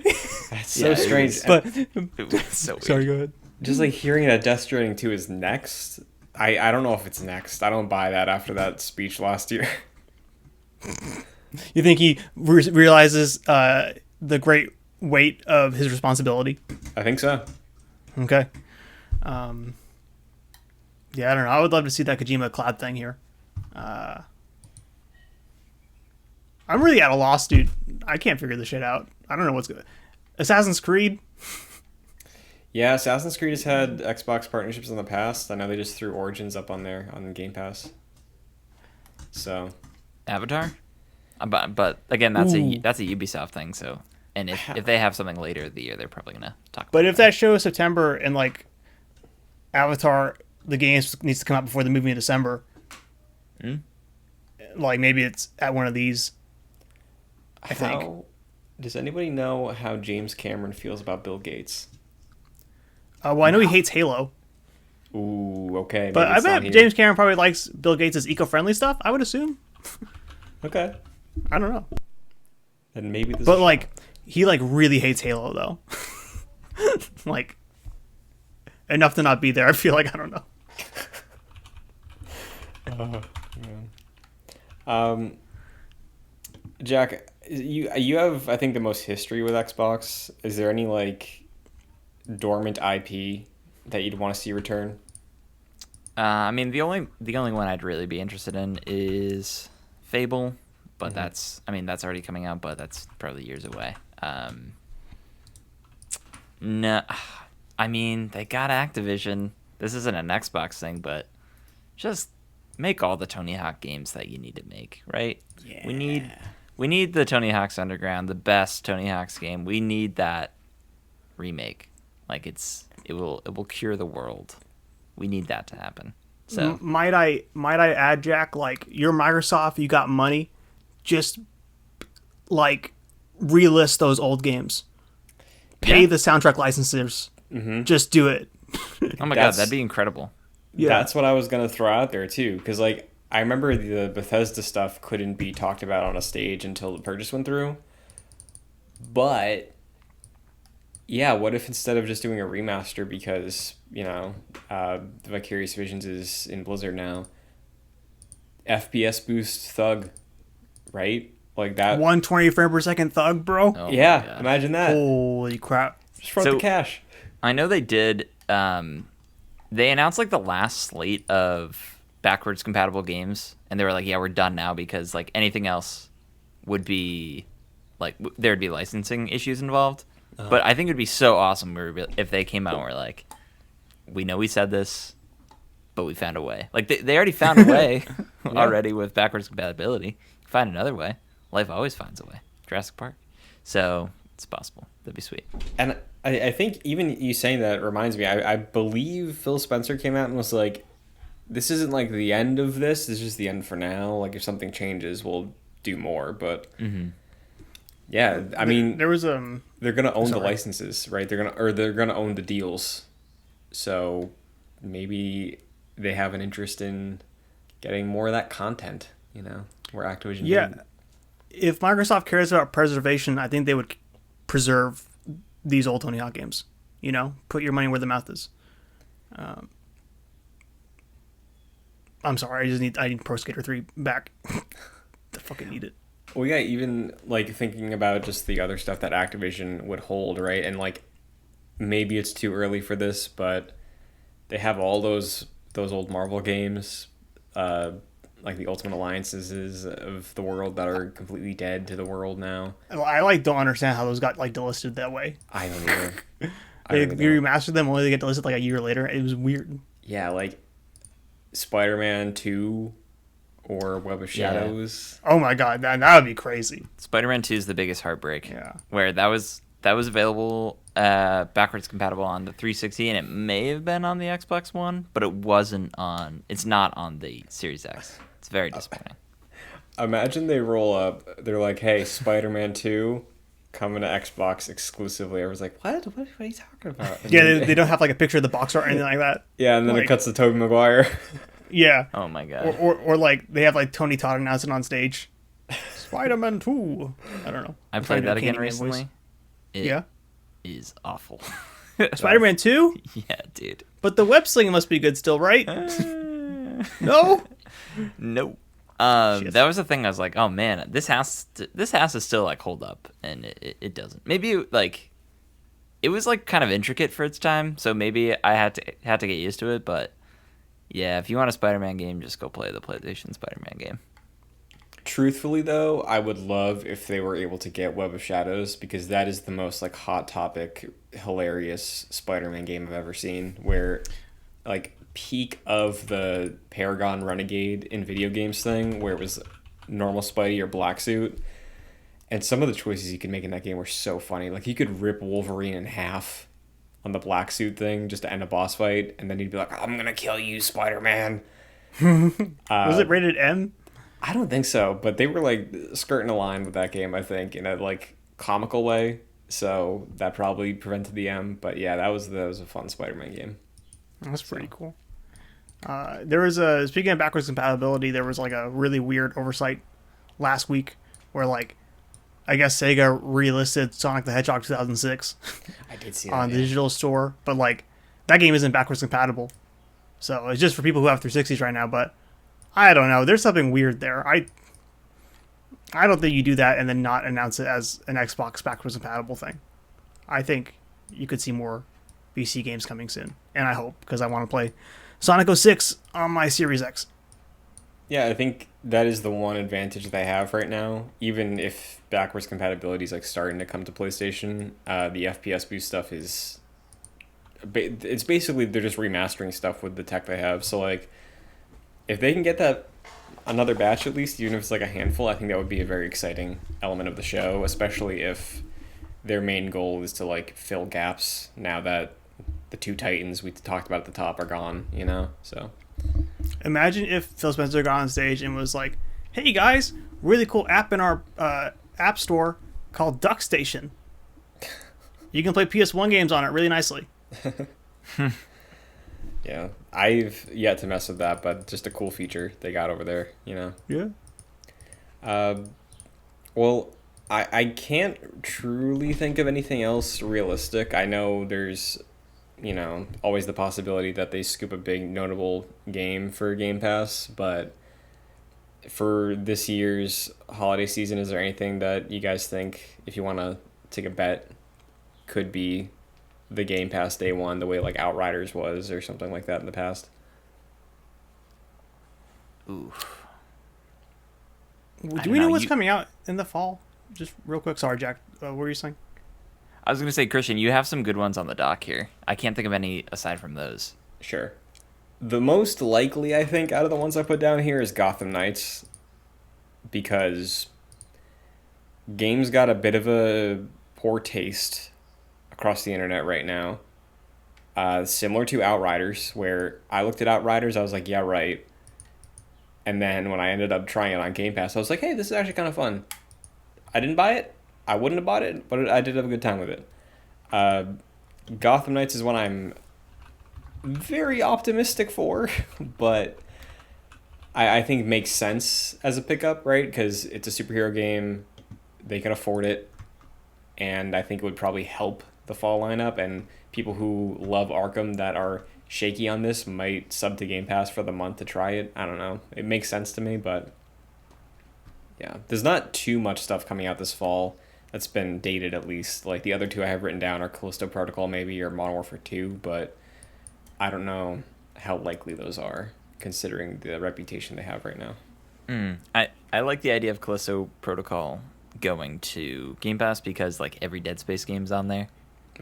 that's so strange. But It was so weird. sorry, go ahead. Just like hearing that Death Stranding 2 is next, I don't know if it's next. I don't buy that after that speech last year. You think he realizes the great weight of his responsibility? I think so. Okay. Yeah, I don't know. I would love to see that Kojima cloud thing here. I'm really at a loss, dude. I can't figure this shit out. I don't know what's good. Assassin's Creed. Yeah, Assassin's Creed has had Xbox partnerships in the past. I know they just threw Origins up on there on Game Pass. So, Avatar? But again, that's a Ooh. Ubisoft thing. So, and if they have something later in the year, they're probably gonna talk. But about if that show is September and like Avatar, the game needs to come out before the movie in December. Like maybe it's at one of these. I think. Does anybody know how James Cameron feels about Bill Gates? Well, I know he hates Halo, Ooh, okay. but maybe I it's not bet here. James Cameron probably likes Bill Gates' eco-friendly stuff. I would assume. Okay. I don't know, Then maybe this. but like he like really hates Halo though. Like, enough to not be there. I feel like, I don't know. Jack, you have, I think, the most history with Xbox. Is there any like dormant IP that you'd want to see return? I mean, the only one I'd really be interested in is Fable, but that's already coming out, but that's probably years away. No, I mean, they got Activision. This isn't an Xbox thing, but just make all the Tony Hawk games that you need to make, right? Yeah. We need the Tony Hawk's Underground, the best Tony Hawk's game. We need that remake. Like it will cure the world. We need that to happen. So Might I add, Jack, like, you're Microsoft, you got money, just like relist those old games. Pay Yeah. the soundtrack licensors. Just do it. oh my god, That's- that'd be incredible. Yeah. That's what I was gonna throw out there too, because like I remember the Bethesda stuff couldn't be talked about on a stage until the purchase went through. But yeah, what if instead of just doing a remaster, because Vicarious Visions is in Blizzard now, FPS boost Thug, right? Like that. 120 frame per second thug, bro. Oh my Yeah, God. imagine that. Holy crap. Just front So- the cash. I know they did. They announced like the last slate of backwards compatible games, and they were like, "Yeah, we're done now," because like anything else would be like there'd be licensing issues involved. But I think it'd be so awesome if they came out and were like, "We know we said this, but we found a way." Like they already found a way already with backwards compatibility. Find another way. Life always finds a way. Jurassic Park. So it's possible. That'd be sweet. And I think even you saying that reminds me, I believe Phil Spencer came out and was like, this isn't like the end of this is just the end for now. Like if something changes, we'll do more. But yeah, I mean, There was they're gonna own the Sorry. licenses, right? They're gonna own the deals. So maybe they have an interest in getting more of that content, where Activision yeah. didn't. If Microsoft cares about preservation, I think they would preserve these old Tony Hawk games. Put your money where the mouth is. I'm sorry, I need Pro Skater 3 back. I fucking need it. Well, yeah, even like thinking about just the other stuff that Activision would hold, right? And like maybe it's too early for this, but they have all those old Marvel games, like the Ultimate Alliances of the world that are completely dead to the world now. I don't understand how those got delisted that way. I don't either. They remastered them only to get delisted like a year later. It was weird. Yeah, like Spider-Man 2 or Web of Yeah. Shadows. Oh my god, that would be crazy. Spider-Man 2 is the biggest heartbreak. Yeah. Where that was available backwards compatible on the 360, and it may have been on the Xbox One, but it's not on the Series X. It's very disappointing. Imagine they roll up, they're like, hey, Spider-Man 2 coming to Xbox exclusively. Everyone's like, what are you talking about? And Yeah, then- they don't have like a picture of the box art or anything like that. yeah, and then it like- cuts to Tobey Maguire. Yeah. Oh my god. Or like they have like Tony Todd announcing on stage. Spider-Man 2. I don't know. I I'm played trying to that do a again Candyman recently. voice. It Yeah. is awful. Spider-Man 2? Yeah, dude. But the web slinging must be good still, right? No? Nope. Shit. That was the thing. I was like, oh man, this has to still like hold up, and it doesn't. Maybe like it was like kind of intricate for its time, so maybe I had to get used to it. But yeah, if you want a Spider-Man game, just go play the PlayStation Spider-Man game. Truthfully, though, I would love if they were able to get Web of Shadows, because that is the most like hot topic, hilarious Spider-Man game I've ever seen. Where, like, peak of the Paragon Renegade in video games thing, where it was normal Spidey or black suit, and some of the choices you could make in that game were so funny. Like, you could rip Wolverine in half on the black suit thing just to end a boss fight, and then he'd be like, "I'm gonna kill you, Spider-Man." Was it rated M? I don't think so, but they were like skirting a line with that game, I think, in a like comical way. So that probably prevented the M. But yeah, that was a fun Spider-Man game. That's pretty cool. There was speaking of backwards compatibility, there was like a really weird oversight last week where like I guess Sega relisted Sonic the Hedgehog 2006 I did see on that. the digital store, but like that game isn't backwards compatible. So it's just for people who have 360s right now, but I don't know. There's something weird there. I don't think you do that and then not announce it as an Xbox backwards compatible thing. I think you could see more PC games coming soon, and I hope, because I want to play Sonic 06 on my Series X. Yeah, I think that is the one advantage they have right now. Even if backwards compatibility is like starting to come to PlayStation, the FPS boost stuff is it's basically they're just remastering stuff with the tech they have. So like, if they can get that another batch at least, even if it's like a handful, I think that would be a very exciting element of the show, especially if their main goal is to like fill gaps now that the two titans we talked about at the top are gone, you know? So Imagine if Phil Spencer got on stage and was like, "Hey guys, really cool app in our app store called Duck Station. You can play PS1 games on it really nicely." yeah, I've yet to mess with that, but just a cool feature they got over there, you know? Yeah. Well, I can't truly think of anything else realistic. I know there's, you know, always the possibility that they scoop a big notable game for Game Pass, but for this year's holiday season, is there anything that you guys think, if you want to take a bet, could be the Game Pass day one, the way like Outriders was or something like that in the past? Ooh. Do we know what's coming out in the fall? Just real quick. Sorry, Jack. What were you saying? I was going to say, Christian, you have some good ones on the dock here. I can't think of any aside from those. Sure. The most likely, I think, out of the ones I put down here is Gotham Knights, because games got a bit of a poor taste across the internet right now. Similar to Outriders, where I looked at Outriders, I was like, yeah, right. And then when I ended up trying it on Game Pass, I was like, hey, this is actually kind of fun. I didn't buy it. I wouldn't have bought it, but I did have a good time with it. Gotham Knights is one I'm very optimistic for, but I think makes sense as a pickup, right? Because it's a superhero game. They can afford it. And I think it would probably help the fall lineup. And people who love Arkham that are shaky on this might sub to Game Pass for the month to try it. I don't know. It makes sense to me, but yeah. There's not too much stuff coming out this fall that's been dated, at least. Like the other two I have written down are Callisto Protocol maybe, or Modern Warfare 2, but I don't know how likely those are, considering the reputation they have right now. I like the idea of Callisto Protocol going to Game Pass because like every Dead Space game's on there.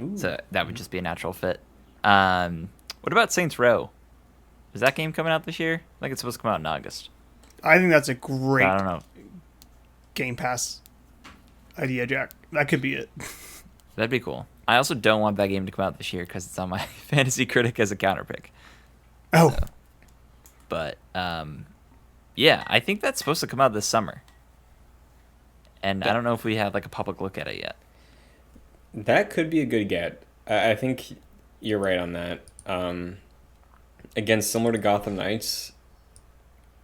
Ooh. So that would just be a natural fit. What about Saints Row? Is that game coming out this year? I think it's supposed to come out in August. I think that's a great I don't know. Game Pass idea, Jack. That could be it. That'd be cool. I also don't want that game to come out this year because it's on my Fantasy Critic as a counterpick. Oh. So, but yeah, I think that's supposed to come out this summer. And I don't know if we have like a public look at it yet. That could be a good get. I think you're right on that. Again, similar to Gotham Knights,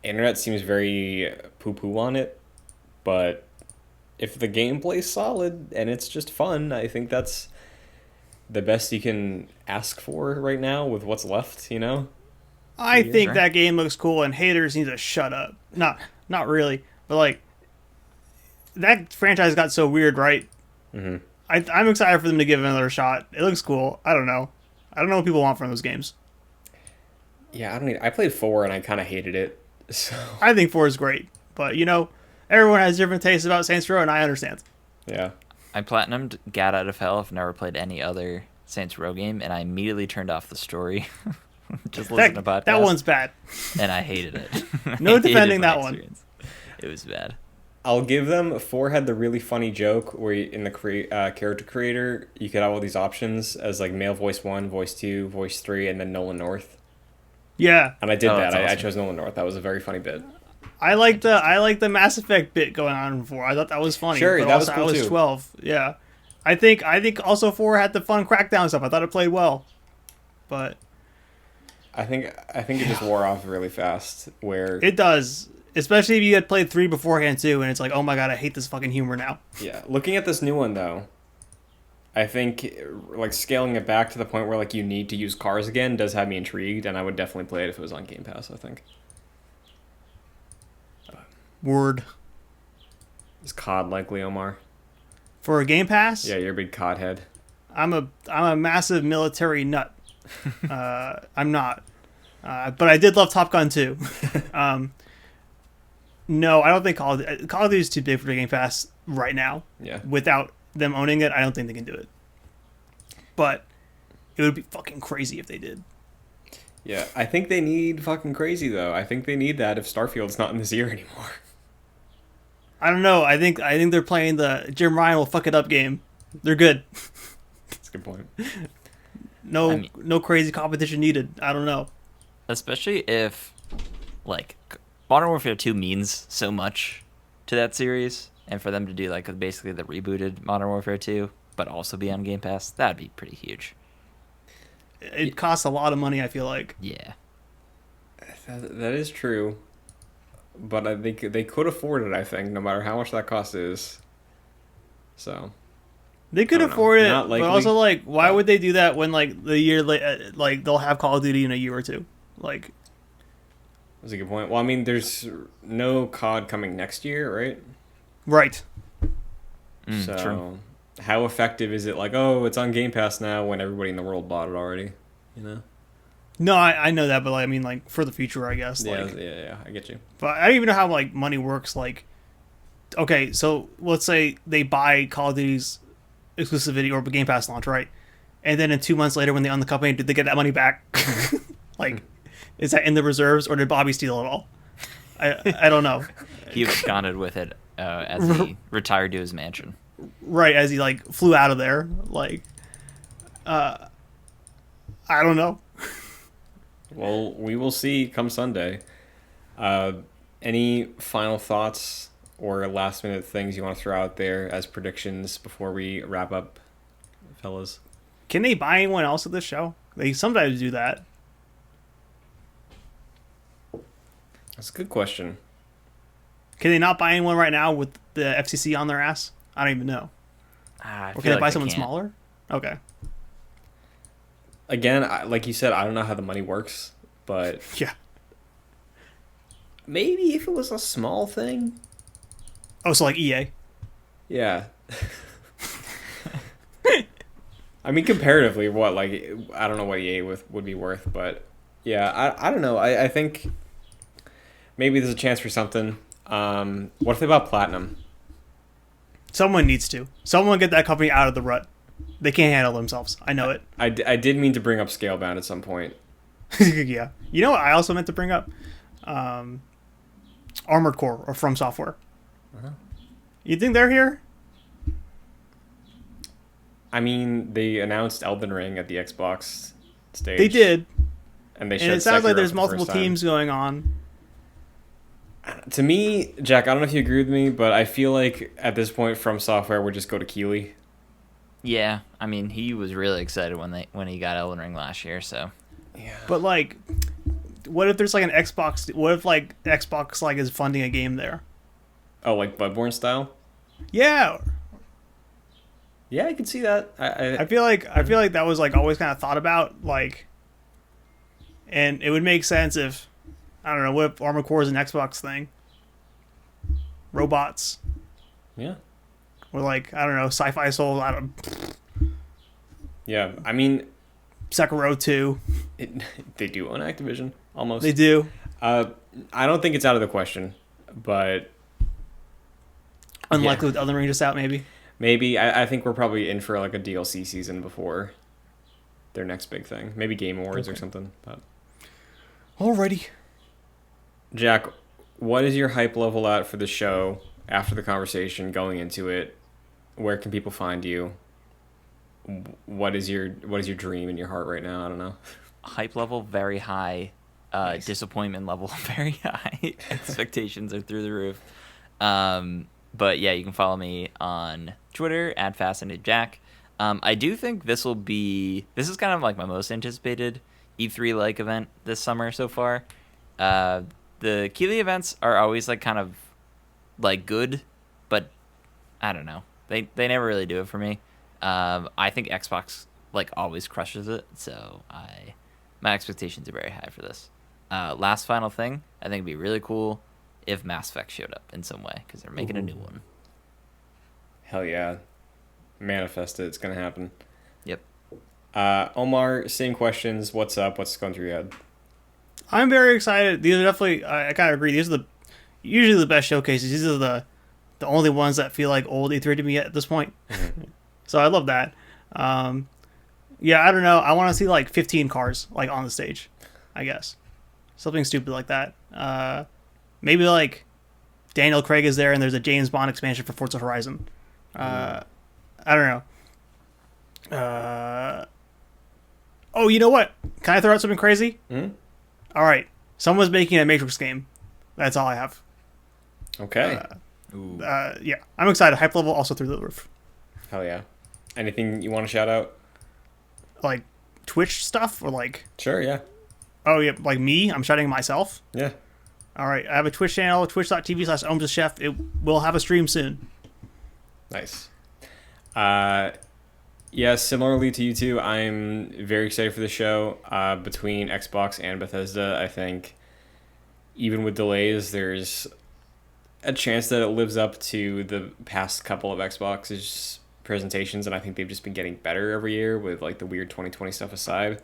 internet seems very poo-poo on it, but if the gameplay's solid and it's just fun, I think that's the best you can ask for right now with what's left, you know? I think sure. that game looks cool, and haters need to shut up. Not really, but like that franchise got so weird, right? Mm-hmm. I'm excited for them to give it another shot. It looks cool. I don't know what people want from those games. Yeah, I played 4 and I kind of hated it. So I think 4 is great, but you know, everyone has different tastes about Saints Row, and I understand. yeah. I platinumed Gat Out of Hell. I've never played any other Saints Row game, and I immediately turned off the story. Just listen to podcasts. That one's bad. And I hated it. No I hated defending my that one. experience. It was bad. I'll give them 4 had the really funny joke where in the character creator you could have all these options as like male voice 1, voice 2, voice 3, and then Nolan North. Yeah, And I did that. That's I awesome. chose Nolan North. That was a very funny bit. I like the Mass Effect bit going on in 4. I thought that was funny. Sure, but that was also cool I was too. 12. Yeah, I think also 4 had the fun crackdown stuff. I thought it played well, but I think it just wore off really fast. Where it does. Especially if you had played 3 beforehand too, and it's like, oh my god, I hate this fucking humor now. Yeah, looking at this new one though, I think like scaling it back to the point where like you need to use cars again does have me intrigued, and I would definitely play it if it was on Game Pass. I think. Word. Is COD like Leomar? For a Game Pass, Yeah, you're a big COD head. I'm a massive military nut. I'm not, but I did love Top Gun too. No, I don't think Call of Duty is too big for the Game Pass right now. Yeah. Without them owning it, I don't think they can do it. But it would be fucking crazy if they did. Yeah, I think they need fucking crazy though. I think they need that if Starfield's not in this year anymore. I don't know. I think they're playing the Jim Ryan will fuck it up game. They're good. That's a good point. No crazy competition needed. I don't know. Especially if, like, Modern Warfare 2 means so much to that series, and for them to do, like, basically the rebooted Modern Warfare 2, but also be on Game Pass, that'd be pretty huge. It costs a lot of money, I feel like. Yeah. That is true. But I think they could afford it, I think, no matter how much that cost is. So. They could I don't know. afford it, Not but likely. also, like, why would they do that when, like, the year, like, they'll have Call of Duty in a year or two? Like, That's a good point. Well, I mean, there's no COD coming next year, right? right. So, True. how effective is it? Like, oh, it's on Game Pass now when everybody in the world bought it already, you know? No, I know that, but, like, I mean, like, for the future, I guess. Yeah, Like, yeah, I get you. but I don't even know how, like, money works. Like, okay, so let's say they buy Call of Duty's exclusivity or Game Pass launch, right? And then in 2 months later, when they own the company, did they get that money back? Like, is that in the reserves, or did Bobby steal it all? I don't know. He absconded with it as he retired to his mansion. Right, as he, like, flew out of there. Like, I don't know. Well, we will see come Sunday. Any final thoughts or last minute things you want to throw out there as predictions before we wrap up, fellas? Can they buy anyone else at this show? They sometimes do that. That's a good question. Can they not buy anyone right now with the FCC on their ass? I don't even know. I Or feel can they like buy they someone can't. smaller? Okay. Again, like you said, I don't know how the money works, but Yeah. maybe if it was a small thing. Oh, so like EA. Yeah. I mean, comparatively, what, like, I don't know what EA would be worth, but yeah, I don't know. I think maybe there's a chance for something. What if they bought Platinum? Someone needs to. Someone get that company out of the rut. They can't handle themselves. I know it. I did mean to bring up Scalebound at some point. Yeah. You know what I also meant to bring up? Armored Core or From Software. Uh-huh. You think they're here? I mean, they announced Elden Ring at the Xbox stage. They did. And they And showed it sounds Sekiro like there's for the multiple first time. teams going on. To me, Jack, I don't know if you agree with me, but I feel like at this point, From Software would just go to Keighley. Yeah, I mean, he was really excited when he got Elden Ring last year. So Yeah. But like, what if there's like an Xbox? What if like Xbox like is funding a game there? Oh, like Bloodborne style? Yeah, Yeah, I could see that. I feel like that was like always kind of thought about, like, and it would make sense if, I don't know, what if Armored Core is an Xbox thing? Robots, Yeah. or like, I don't know, Sci-Fi Soul, I don't, Yeah, I mean, Sekiro 2. they do own Activision, almost. They do. I don't think it's out of the question, but Unlikely Yeah. with Elden Ring just out, maybe. maybe. I think we're probably in for like a DLC season before their next big thing. Maybe Game Awards or something. But Alrighty. Jack, what is your hype level at for the show after the conversation going into it? Where can people find you? What is your dream in your heart right now? I don't know. hype level very high, Nice. disappointment level very high. Expectations are through the roof. But yeah, you can follow me on Twitter at FascinatedJack. I do think this is kind of like my most anticipated E3 like event this summer so far. the Keighley events are always like kind of like good, but I don't know. They never really do it for me. I think Xbox like always crushes it, so my expectations are very high for this. Last final thing, I think it'd be really cool if Mass Effect showed up in some way because they're making a new one. Hell yeah. Manifest it. It's going to happen. Yep. Omar, same questions. What's up? What's going through your head? I'm very excited. These are definitely, I kind of agree. These are usually the best showcases. These are the only ones that feel like old E3 to me at this point. So I love that. Yeah, I don't know. I want to see like 15 cars like on the stage, I guess. Something stupid like that. Maybe like Daniel Craig is there and there's a James Bond expansion for Forza Horizon. I don't know. Oh, you know what? Can I throw out something crazy? Mm-hmm. All right. Someone's making a Matrix game. That's all I have. Okay. Yeah. I'm excited. Hype level also through the roof. Hell yeah. Anything you want to shout out? Like Twitch stuff or like... Sure, yeah. Oh, yeah. Like me? I'm shouting at myself? Yeah. All right. I have a Twitch channel, twitch.tv/OmsTheChef. It will have a stream soon. Nice. Yeah, similarly to you two, I'm very excited for the show. Between Xbox and Bethesda, I think even with delays, there's a chance that it lives up to the past couple of Xbox's presentations, and I think they've just been getting better every year with like the weird 2020 stuff aside.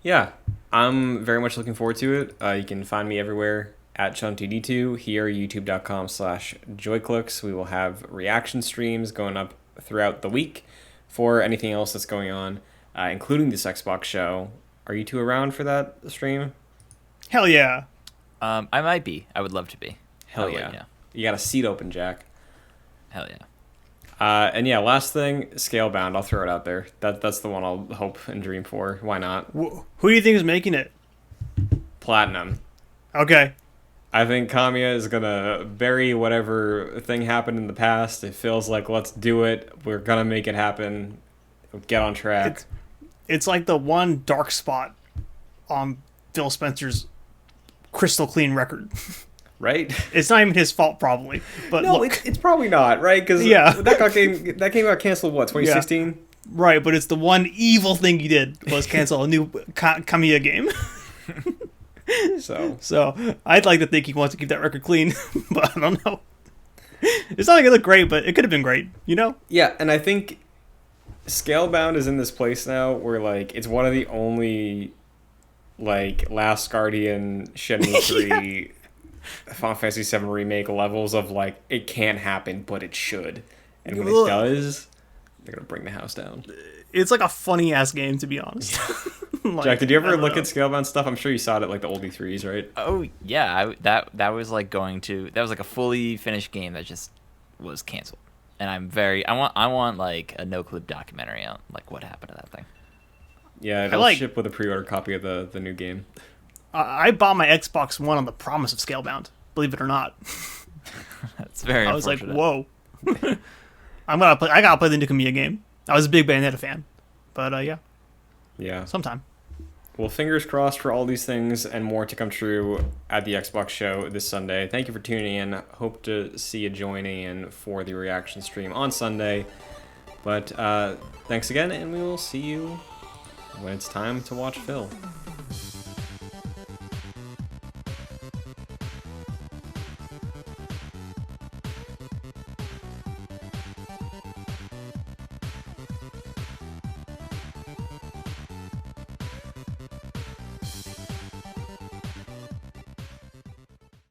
Yeah, I'm very much looking forward to it. You can find me everywhere at ChunTD2, here youtube.com/joyclicks. We will have reaction streams going up throughout the week for anything else that's going on, including this Xbox show. Are you two around for that stream? Hell yeah. I might be. I would love to be. Hell yeah. You got a seat open, Jack. Hell yeah. And yeah, last thing, Scalebound. I'll throw it out there. That's the one I'll hope and dream for. Why not? Who do you think is making it? Platinum. Okay. I think Kamiya is going to bury whatever thing happened in the past. It feels like, let's do it. We're going to make it happen. Get on track. It's like the one dark spot on Phil Spencer's crystal clean record. Right? It's not even his fault, probably. But no, look. it's probably not, right? Because that game got canceled, what, 2016? Yeah. Right, but it's the one evil thing he did was cancel a new Kamiya game. So I'd like to think he wants to keep that record clean, but I don't know. It's not like it looked great, but it could have been great, you know? Yeah, and I think Scalebound is in this place now where like it's one of the only like Last Guardian, Shenmue 3, Final Fantasy 7 remake levels of like it can't happen, but it should. And when it does, they're gonna bring the house down. It's like a funny ass game, to be honest. Like, Jack, did you ever look at Scalebound stuff? I'm sure you saw it at like the old E3s, right? Oh yeah, that was like that was like a fully finished game that just was canceled. And I want like a no clip documentary on like what happened to that thing. Yeah, it'll ship with a pre-order copy of the new game. I bought my Xbox One on the promise of Scalebound, believe it or not. That's very. I was like, whoa. I gotta play the new Kamiya game. I was a big Bayonetta fan, but yeah, sometime. Well, fingers crossed for all these things and more to come true at the Xbox show this Sunday. Thank you for tuning in. Hope to see you joining in for the reaction stream on Sunday. But thanks again, and we will see you when it's time to watch Phil.